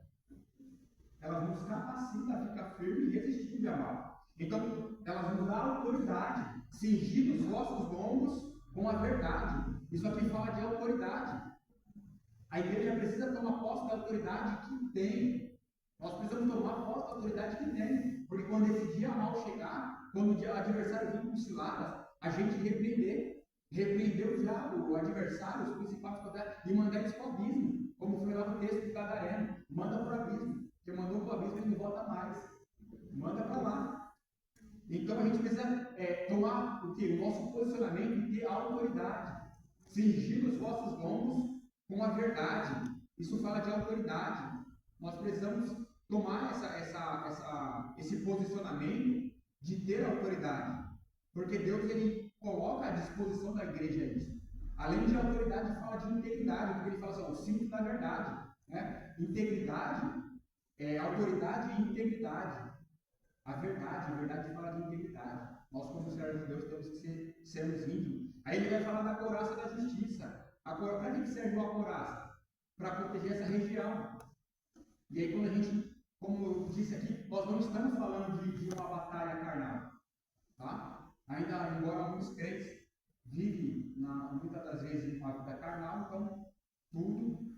Elas nos capacitam a ficar firme e resistir de mal. Então, elas nos dão autoridade, cingindo os vossos lombos com a verdade. Isso aqui fala de autoridade. A igreja precisa tomar posse da autoridade que tem. Nós precisamos tomar posse da autoridade que tem. Porque quando esse dia mal chegar, quando o adversário vir com ciladas, a gente repreender o diabo, o adversário, os principais poderes, e mandar eles para o abismo. Como foi lá no texto do Gadareno. Manda para o abismo. Porque mandou para o abismo, ele não volta mais. Manda para lá. Então a gente precisa tomar o quê? O nosso posicionamento e ter autoridade. Cingir os vossos lombos com a verdade. Isso fala de autoridade. Nós precisamos tomar esse posicionamento de ter autoridade. Porque Deus ele coloca à disposição da igreja isso. Além de autoridade, fala de integridade, porque ele fala assim, o cinto da verdade. Né? Integridade autoridade e integridade. A verdade fala de integridade. Nós, como servos de Deus, temos que sermos íntegros. Aí ele vai falar da couraça da justiça. Para que serve a couraça? Para proteger essa região. E aí, quando a gente, como eu disse aqui, nós não estamos falando de uma batalha carnal. Tá? Ainda, embora muitos crentes vivem, muitas das vezes, uma vida carnal, então tudo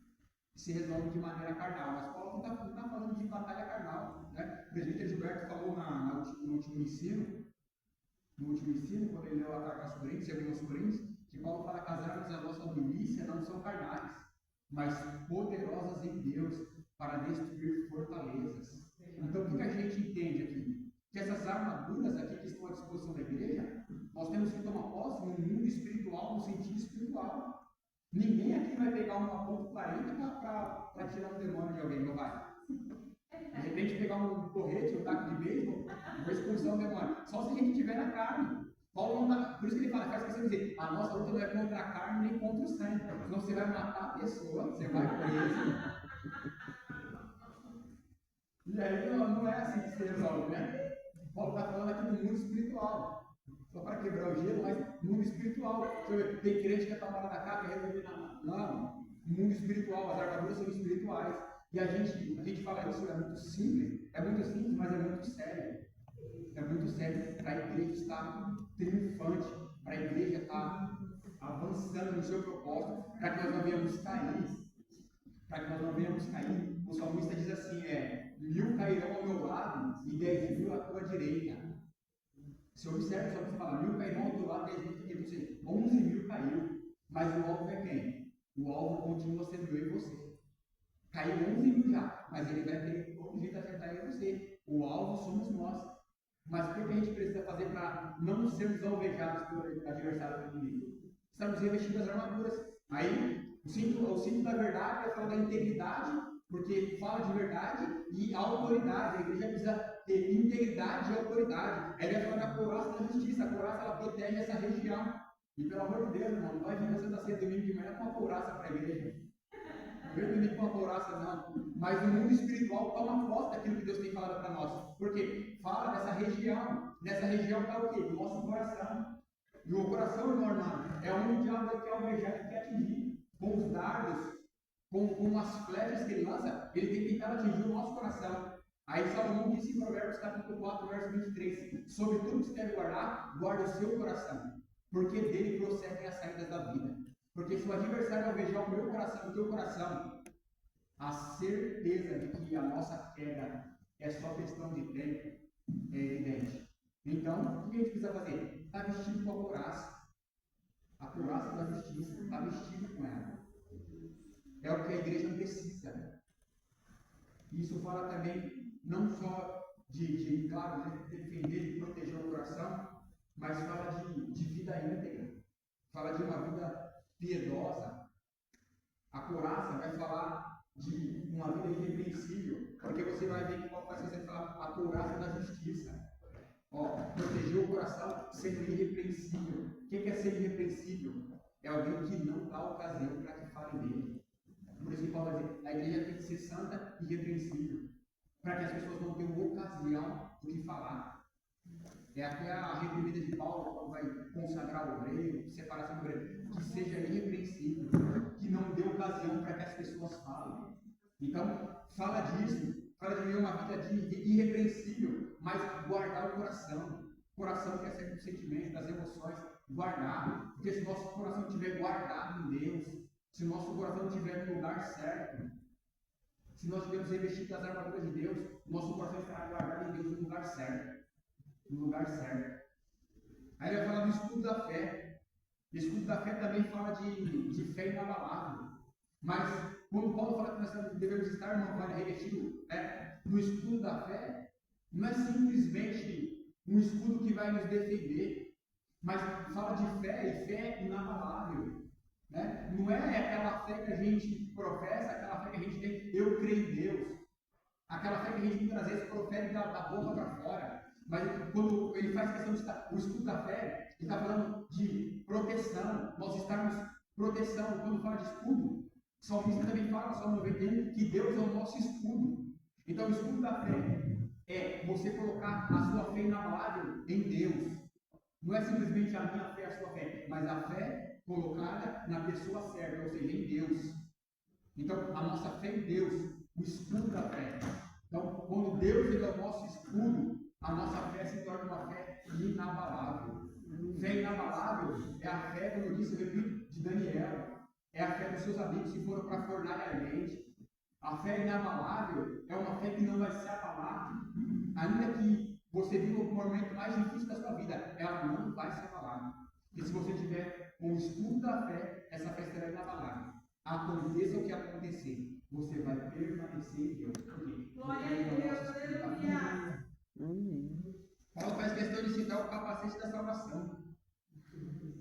se resolve de maneira carnal. Mas Paulo não está falando de batalha carnal. Né? O presbítero Gilberto falou no último ensino no último ensino, quando ele leu a carta aos Coríntios, 2 Coríntios, que Paulo fala que as armas da nossa milícia não são carnais, mas poderosas em Deus para destruir fortalezas. Então, o que a gente entende aqui? Que essas armaduras aqui que estão à disposição da igreja, nós temos que tomar posse no mundo espiritual, no sentido espiritual. Ninguém aqui vai pegar uma ponto 40 para tirar um demônio de alguém, não vai. De repente pegar um porrete, um taco de beisebol, vou expulsar um demônio. Só se a gente tiver na carne. Paulo não tá, por isso que ele fala, faz questão de dizer, a nossa luta não é contra a carne nem contra o sangue. Senão você vai matar a pessoa, você vai preso. E aí não é assim que se resolve, né? Paulo está falando aqui do mundo espiritual. Só para quebrar o gelo, mas mundo espiritual. Tem crente que é tomada da cá, que é resolver na. Não. Mundo espiritual, as armaduras são espirituais. E a gente fala isso, é muito simples, mas é muito sério. É muito sério para a igreja estar triunfante, para a igreja estar avançando no seu propósito, para que nós não venhamos cair. Para que nós não venhamos cair. O salmista diz assim: 1000 cairão ao meu lado e 10.000 à tua direita. Se observa, o salmista fala: 1000 cairão ao teu lado, 10.000 à tua direita. 11.000 caiu. Mas o alvo é quem? O alvo continua sendo eu e você. Caiu 11.000 já, mas ele vai ter outro jeito de acertar eu e você. O alvo somos nós. Mas o que a gente precisa fazer para não sermos alvejados pelo adversário do inimigo? Estamos revestidos das armaduras. Aí, o cinto da verdade é falar da integridade, porque fala de verdade e autoridade. A igreja precisa ter integridade e autoridade. Aí vai falar da couraça da justiça. A couraça ela protege essa região. E pelo amor de Deus, irmão, não vai vir na Santa Ceia domingo de manhã com uma couraça para a igreja. Não vem domingo com uma couraça, não. Mas no mundo espiritual toma posse daquilo que Deus tem falado para nós. Porque fala dessa região. Nessa região está o quê? O nosso coração. E o coração, irmão, é onde o diabo quer alvejar e quer atingir. Com os dardos, com as flechas que ele lança, ele tem tentado atingir o nosso coração. Aí Salomão disse em Provérbios capítulo 4, verso 23: sobre tudo que você deve guardar, guarda o seu coração, porque dele procedem as saídas da vida. Porque se o adversário alvejar o meu coração, o teu coração, a certeza de que a nossa queda é só questão de tempo é evidente. Então, o que a gente precisa fazer? Está vestido com a couraça. A couraça da justiça. Está vestido com ela. É o que a igreja precisa. Isso fala também, não só claro, defender e proteger o coração, mas fala de vida íntegra. Fala de uma vida piedosa. A couraça vai falar de uma vida irrepreensível, porque você vai ver que qual vai ser a couraça da justiça. Proteger o coração sendo irrepreensível. O que é ser irrepreensível? É alguém que não dá ocasião para que fale dele. Por isso que Paulo vai dizer, a igreja tem que ser santa e irrepreensível, para que as pessoas não tenham ocasião do que falar. É até a reprimida de Paulo, quando vai consagrar o obreiro, separação do obreiro, que seja irrepreensível, que não dê ocasião para que as pessoas falem. Então, fala disso, fala de viver uma vida irrepreensível, mas guardar o coração. O coração quer ser com sentimentos, das emoções, guardar. Porque se nosso coração estiver guardado em Deus, se o nosso coração estiver no lugar certo, se nós estivermos revestidos das armaduras de Deus, nosso coração estará guardado em Deus no lugar certo. No lugar certo. Aí ele vai falar do escudo da fé. O escudo da fé também fala de fé inabalável. Mas quando Paulo fala que nós devemos estar, irmão, revestido no escudo da fé, não é simplesmente um escudo que vai nos defender, mas fala de fé e fé inabalável. Né? Não é aquela fé que a gente professa, aquela fé que a gente tem, eu creio em Deus. Aquela fé que a gente muitas vezes profere da boca para fora. Mas quando ele faz questão de estar, o escudo da fé, ele está falando de proteção, nós estarmos proteção. Quando fala de escudo, o salmista também fala no Salmo 91 que Deus é o nosso escudo. Então o escudo da fé é você colocar a sua fé inabalável em Deus. Não é simplesmente a minha fé, a sua fé, mas a fé colocada na pessoa certa, ou seja, em Deus. Então a nossa fé em Deus, o escudo da fé. Então quando Deus é o nosso escudo, a nossa fé se torna uma fé inabalável. Fé inabalável é a fé, como eu disse, eu repito, de Daniel. É a fé dos seus amigos que foram para a fornalha ardente. A fé inabalável é uma fé que não vai se abalar. Ainda que você viva o momento mais difícil da sua vida, ela não vai se abalar. E se você tiver com o estudo da fé, essa fé será inabalável. Aconteça o que acontecer, você vai permanecer em Deus. Por quê? Glória a Deus, aleluia. Paulo faz questão de citar o capacete da salvação.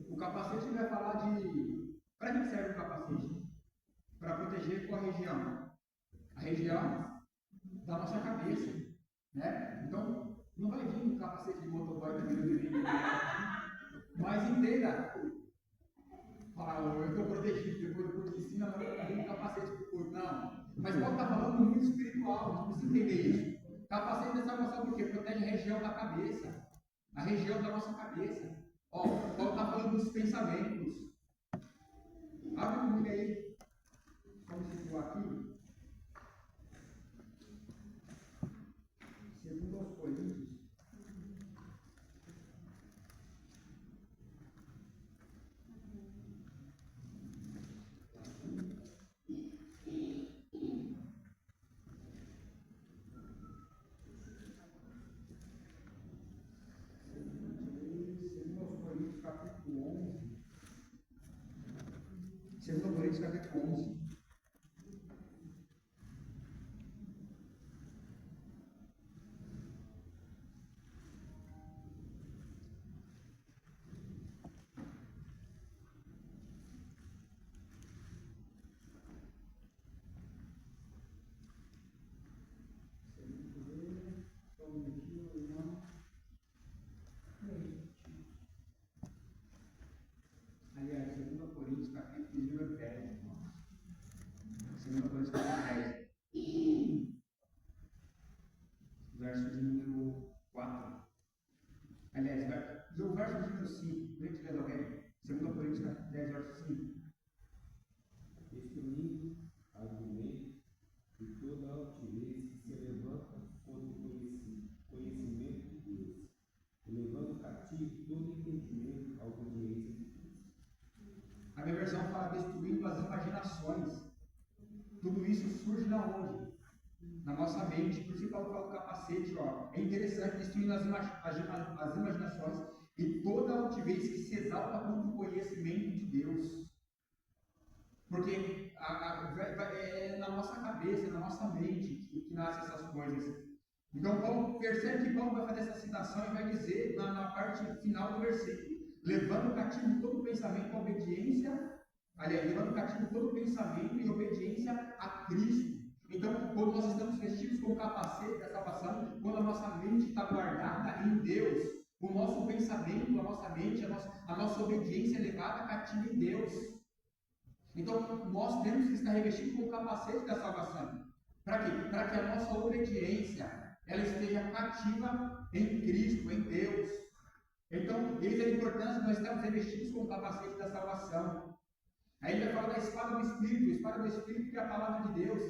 O capacete vai falar de... Para que serve o capacete? Para proteger qual região? A região da nossa cabeça. Né? Então, não vai vir um capacete de motoboy também no vídeo. Mas entenda. Fala, eu estou protegido depois do curso de ensino, agora eu tenho um capacete para o corpo. Não. Mas Paulo está falando no mundo espiritual, a gente precisa entender isso. Capacete da salvação porque protege a região da cabeça. A região da nossa cabeça. Ó, Paulo está falando dos pensamentos. Abre comigo aí. Vamos situar aqui. Segundo aos Coríntios. Segundo Coríntios, capítulo 11. Aliás, 2 Coríntios, capítulo número 10, irmãos. 2 Coríntios, capítulo 10. Verso de número 4. Aliás, o verso de número 5. Gente, lê alguém? 2 Coríntios, capítulo 10, verso 5. Destruindo argumento e toda altivez que se levanta contra o conhecimento de Deus, e levando cativo todo entendimento à obediência de Deus. A minha versão fala destruindo as imaginações. Tudo isso surge na onde? Na nossa mente. Por isso que Paulo fala do capacete, ó. É interessante, destruindo as imaginações e toda altivez que se exalta contra o conhecimento de Deus. Porque é na nossa cabeça, na nossa mente que nascem essas coisas. Então, Paulo percebe que Paulo vai fazer essa citação e vai dizer na parte final do versículo: levando cativo todo pensamento à obediência, aliás, levando cativo todo pensamento e obediência a Cristo. Então, quando nós estamos vestidos com o capacete da salvação, quando a nossa mente está guardada em Deus, o nosso pensamento, a nossa mente, a nossa obediência é levada cativa em Deus. Então, nós temos que estar revestidos com o capacete da salvação. Para quê? Para que a nossa obediência ela esteja cativa em Cristo, em Deus. Então, eis a importância de nós estarmos revestidos com o capacete da salvação. Aí ele vai falar da espada do Espírito. A espada do Espírito que é a palavra de Deus.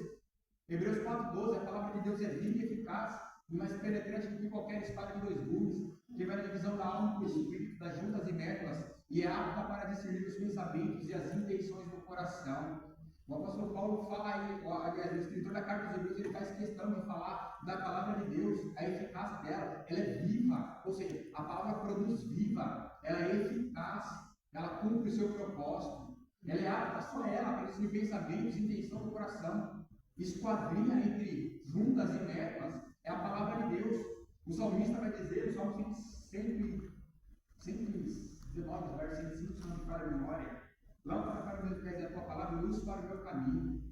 Hebreus 4,12, a palavra de Deus é viva e eficaz, e mais penetrante do que qualquer espada de dois gumes, que vai na divisão da alma e do Espírito, das juntas e médulas, e é apta para discernir os pensamentos e as intenções do coração. O apóstolo Paulo fala aí, aliás, o escritor da carta dos Hebreus, ele faz questão de falar da palavra de Deus, a eficácia dela, ela é viva, ou seja, a palavra produz viva, ela é eficaz, ela cumpre o seu propósito, ela é apta, só ela, para discernir pensamentos e intenção do coração, esquadrinha entre juntas e médulas, é a palavra de Deus. O salmista vai dizer, o Salmo 119, verso 105, se não me falha a memória, lâmpada para os meus pés é a tua palavra e luz para o meu caminho.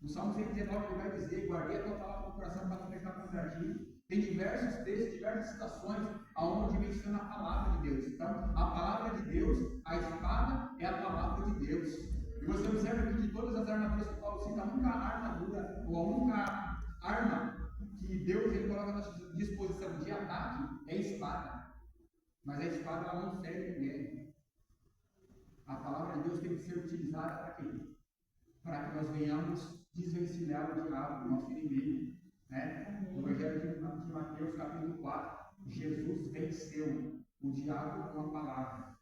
No Salmo 119 ele vai dizer, guardei a tua palavra no coração para não pecar contra ti. Tem diversos textos, diversas citações, aonde menciona a palavra de Deus. Então, a palavra de Deus, a espada é a palavra de Deus. E você observa que de todas as armaduras que Paulo cita, a única armadura, ou a única arma que Deus ele coloca à nossa disposição de ataque é a espada. Mas a espada ela não serve ninguém. A palavra de Deus tem que ser utilizada para quê? Para que nós venhamos desvencilhar o diabo, o nosso inimigo. Né? No Evangelho de Mateus, capítulo 4, Jesus venceu o diabo com a palavra.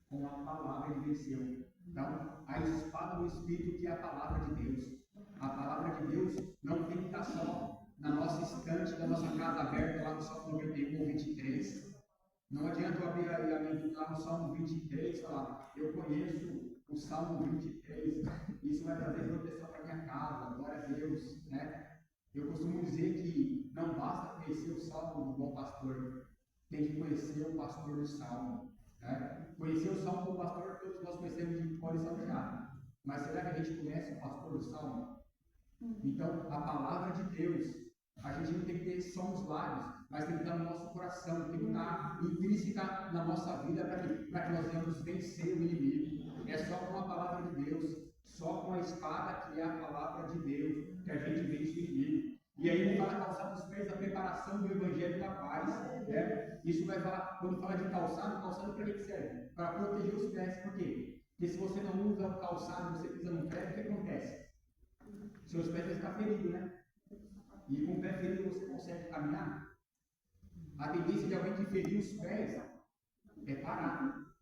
Com a palavra ele venceu. Então, a espada do Espírito que é a palavra de Deus. A palavra de Deus não tem que estar só na nossa estante da nossa casa aberta, lá no Salmo 91 ou 23. Não adianta eu abrir a minha Bíblia lá no Salmo 23 e falar, eu conheço o Salmo 23, isso vai trazer proteção para minha casa, glória a Deus, né? Eu costumo dizer que não basta conhecer o Salmo do bom pastor, tem que conhecer o pastor do Salmo, né? Conhecer o Salmo do pastor, todos nós conhecemos de cor e salteado, mas será que a gente conhece o pastor do Salmo? Então, a palavra de Deus, a gente não tem que ter só nos lábios, mas tem que estar no nosso coração, tem que estar intrínseca na nossa vida para que nós venhamos vencer o inimigo. É só com a palavra de Deus, só com a espada que é a palavra de Deus, que a gente vence o inimigo. E aí ele fala calçado dos pés, a preparação do evangelho da paz. Né? Isso vai falar, quando fala de calçado para que serve? Para proteger os pés. Por quê? Porque se você não usa o calçado, você pisa no pé, o que acontece? Seus pés vão ficar feridos, né? E com o pé ferido você consegue caminhar? A tendência de alguém que ferir os pés é parar,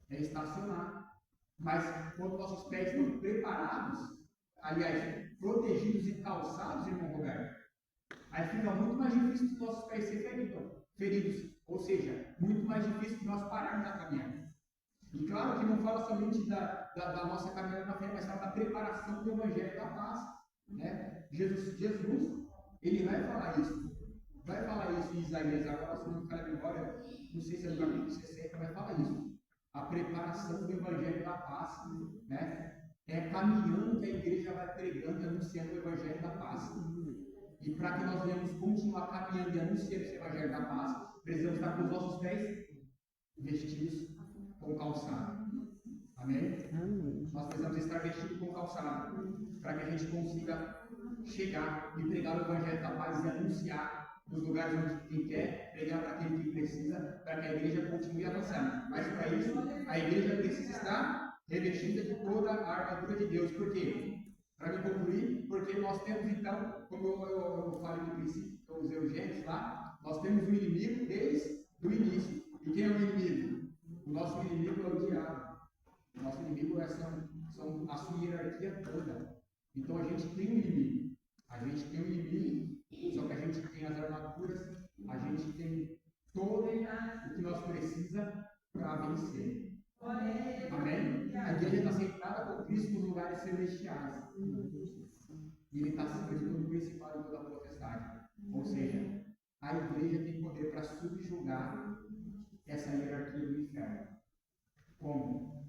é estacionar. Mas quando nossos pés estão preparados, aliás, protegidos e calçados, irmão Roberto, aí fica muito mais difícil dos nossos pés serem feridos. Ou seja, muito mais difícil de nós pararmos a caminhada. E claro que não fala somente da nossa caminhada na fé, mas fala da preparação do Evangelho da paz. Né? Jesus, ele vai falar isso. Vai falar isso em Isaías, agora se não me falha a memória, não sei se é no capítulo 60, vai falar isso. A preparação do Evangelho da paz. Né? É caminhando que a igreja vai pregando e anunciando o Evangelho da paz. E para que nós venhamos continuar caminhando e anunciando esse Evangelho da paz, precisamos estar com os nossos pés vestidos com calçado. Amém? Nós precisamos estar vestidos com calçado para que a gente consiga chegar e pregar o Evangelho da paz e anunciar nos lugares onde quem quer, pregar para aquele que precisa, para que a igreja continue avançando. Mas para isso, a igreja precisa estar revestida de toda a armadura de Deus. Por quê? Para me concluir, porque nós temos então, como eu falei no princípio, eu usei o Gênesis lá, nós temos um inimigo desde o início. E quem é o inimigo? O nosso inimigo é o diabo. O nosso inimigo são a sua hierarquia toda. Então a gente tem um inimigo. A gente tem um inimigo, só que a gente tem as armaduras, a gente tem todo o que nós precisamos para vencer. Amém? A igreja está sentada com Cristo nos lugares celestiais. E ele está acima de todo o principado e toda a potestade. Ou seja, a igreja tem poder para subjugar essa hierarquia do inferno. Como?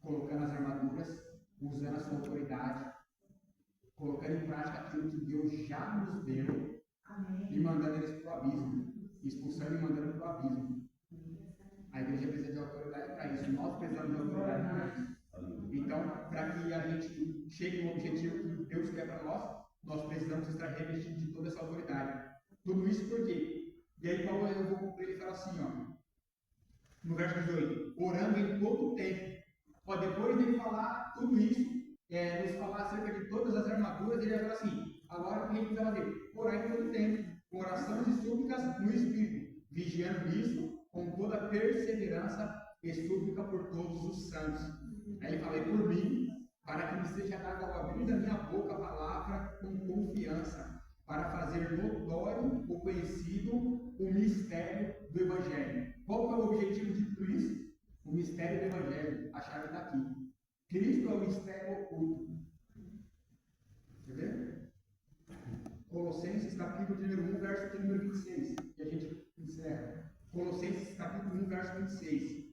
Colocando as armaduras, usando a sua autoridade, colocando em prática aquilo que Deus já nos deu. Amém. E mandando eles para o abismo, expulsando e mandando para o abismo. A igreja precisa de autoridade para isso, nós precisamos de autoridade para isso. Então, para que a gente chegue no objetivo que Deus quer para nós precisamos estar revestidos de toda essa autoridade. Tudo isso por quê? E aí, Paulo, eu vou cumprir, ele fala assim, ó, no verso 18: orando em todo o tempo. Ó, depois dele falar tudo isso, nos falar acerca de todas as armaduras, ele vai falar assim: agora o que a gente precisa fazer? Orar em todo o tempo, com orações e súplicas no Espírito, vigiando isso com toda perseverança e súplica por todos os santos. Aí ele fala: por mim, para que me seja dada ao abrir da minha boca a palavra com confiança, para fazer notório ou conhecido o mistério do Evangelho. Qual é o objetivo de tudo isso? O mistério do Evangelho. A chave está aqui. Cristo é o mistério oculto. Entendeu? Colossenses capítulo número 1, verso número 26. E a gente encerra. Colossenses capítulo 1, verso 26.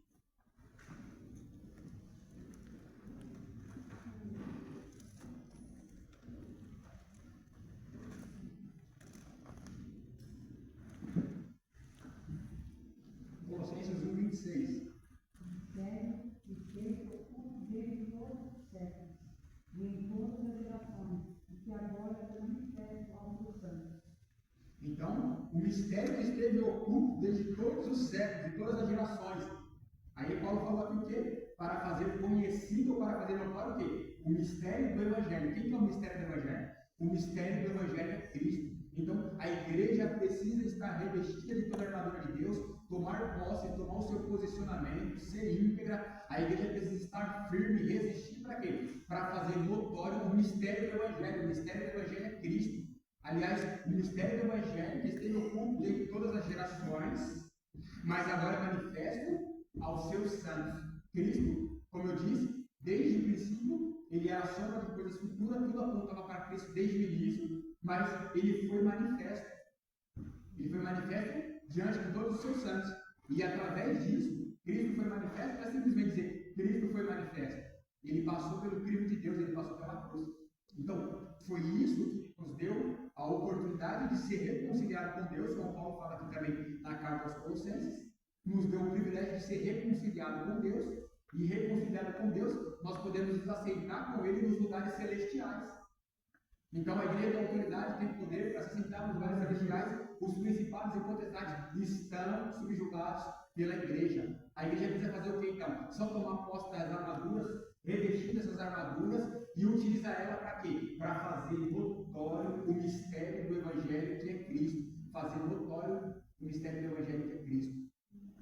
Colossenses 1, 26. Mistério que fez oculto desde todos os séculos e em todas as gerações, e que agora é manifesto aos santos. Então, o mistério que esteve oculto desde todos os séculos e todas as gerações. Aí Paulo falou aqui o quê? Para fazer conhecido, para fazer notório o quê? O mistério do Evangelho. Quem que é o mistério do Evangelho? O mistério do Evangelho é Cristo. Então, a igreja precisa estar revestida de toda a armadura de Deus, tomar posse, tomar o seu posicionamento, ser íntegra. A igreja precisa estar firme e resistir para quê? Para fazer notório o mistério do Evangelho. O mistério do Evangelho é Cristo. Aliás, o mistério do Evangelho que esteve oculto desde todas as gerações, mas agora é manifesto aos seus santos. Cristo, como eu disse, desde o princípio, ele era a sombra de coisas futuras, tudo apontava para Cristo desde o início, mas ele foi manifesto. Ele foi manifesto diante de todos os seus santos. E através disso, Cristo foi manifesto, não é simplesmente dizer Cristo foi manifesto. Ele passou pelo crime de Deus, ele passou pela cruz. Então, foi isso que nos deu a oportunidade de ser reconciliado com Deus, como Paulo fala aqui também na carta aos Colossenses. Nos deu o privilégio de ser reconciliado com Deus, e reconciliado com Deus, nós podemos nos aceitar com Ele nos lugares celestiais. Então, a igreja tem autoridade, tem poder para se sentar nos lugares celestiais. Os principados e potestades estão subjugados pela igreja. A igreja precisa fazer o que então? Só tomar posse das armaduras, revestir dessas armaduras e utilizar ela para quê? Para fazer notório o mistério do Evangelho que é Cristo. Fazer notório o mistério do Evangelho que é Cristo.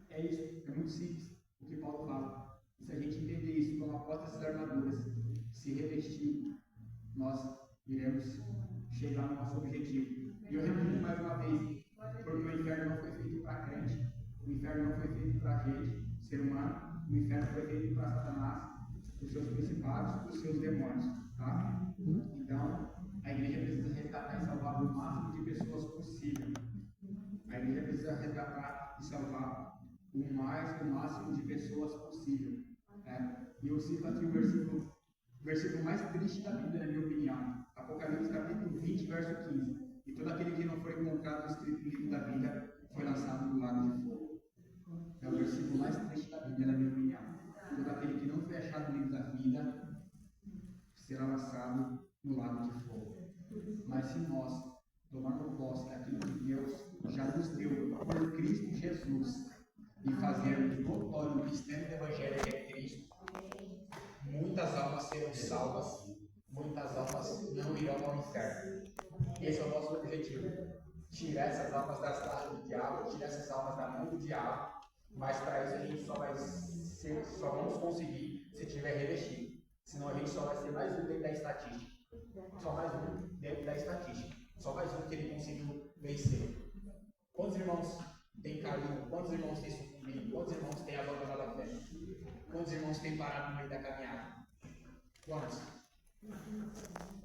É isso, é muito simples o que Paulo fala. E se a gente entender isso, tomar posse dessas armaduras, se revestir, nós iremos chegar no nosso objetivo. E eu repito mais uma vez, porque o inferno não foi feito para crente, o inferno não foi feito para gente, ser humano, o inferno foi feito para Satanás, os seus principados, os seus demônios. Tá? Então, a igreja precisa resgatar e salvar o máximo de pessoas possível. A igreja precisa resgatar e salvar o máximo de pessoas possível. E eu cito aqui o versículo mais triste da Bíblia, na minha opinião. Apocalipse capítulo 20, verso 15. E todo aquele que não foi encontrado escrito no livro da vida foi lançado no lago de fogo. É o versículo mais triste da Bíblia, na minha opinião. Todo aquele que não foi achado no livro da vida será lançado no lago de fogo. Mas se nós tomarmos posse daquilo que Deus já nos deu por Cristo Jesus e fazermos notório o mistério do Evangelho que é Cristo, muitas almas serão salvas, muitas almas não irão ao inferno. Esse é o nosso objetivo. Tirar essas almas das garras do diabo, tirar essas almas da mão do diabo, mas para isso a gente só vamos conseguir se tiver revestido. Senão a gente só vai ser mais um dentro da estatística. Só mais um dentro da estatística. Só mais um que ele conseguiu vencer. Quantos irmãos têm caído? Quantos irmãos têm sucumbido? Quantos irmãos têm abandonado a fé? Quantos irmãos têm parado no meio da caminhada? Quantos?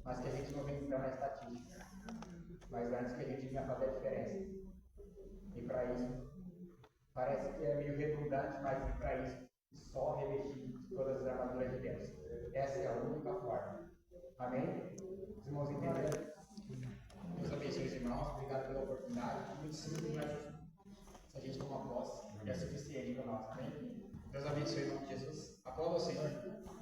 Mas que a gente não vem entrar na estatística. Mas antes que a gente venha fazer a diferença. E para isso, parece que é meio redundante, mas para isso, só revestir todas as armaduras de Deus. Essa é a única forma. Amém? Os irmãos entenderam? Deus abençoe os irmãos. Obrigado pela oportunidade. Muito simples, mas se a gente tomar posse, é suficiente para nós. Amém? Deus abençoe em nome de Jesus. Aplauda o Senhor.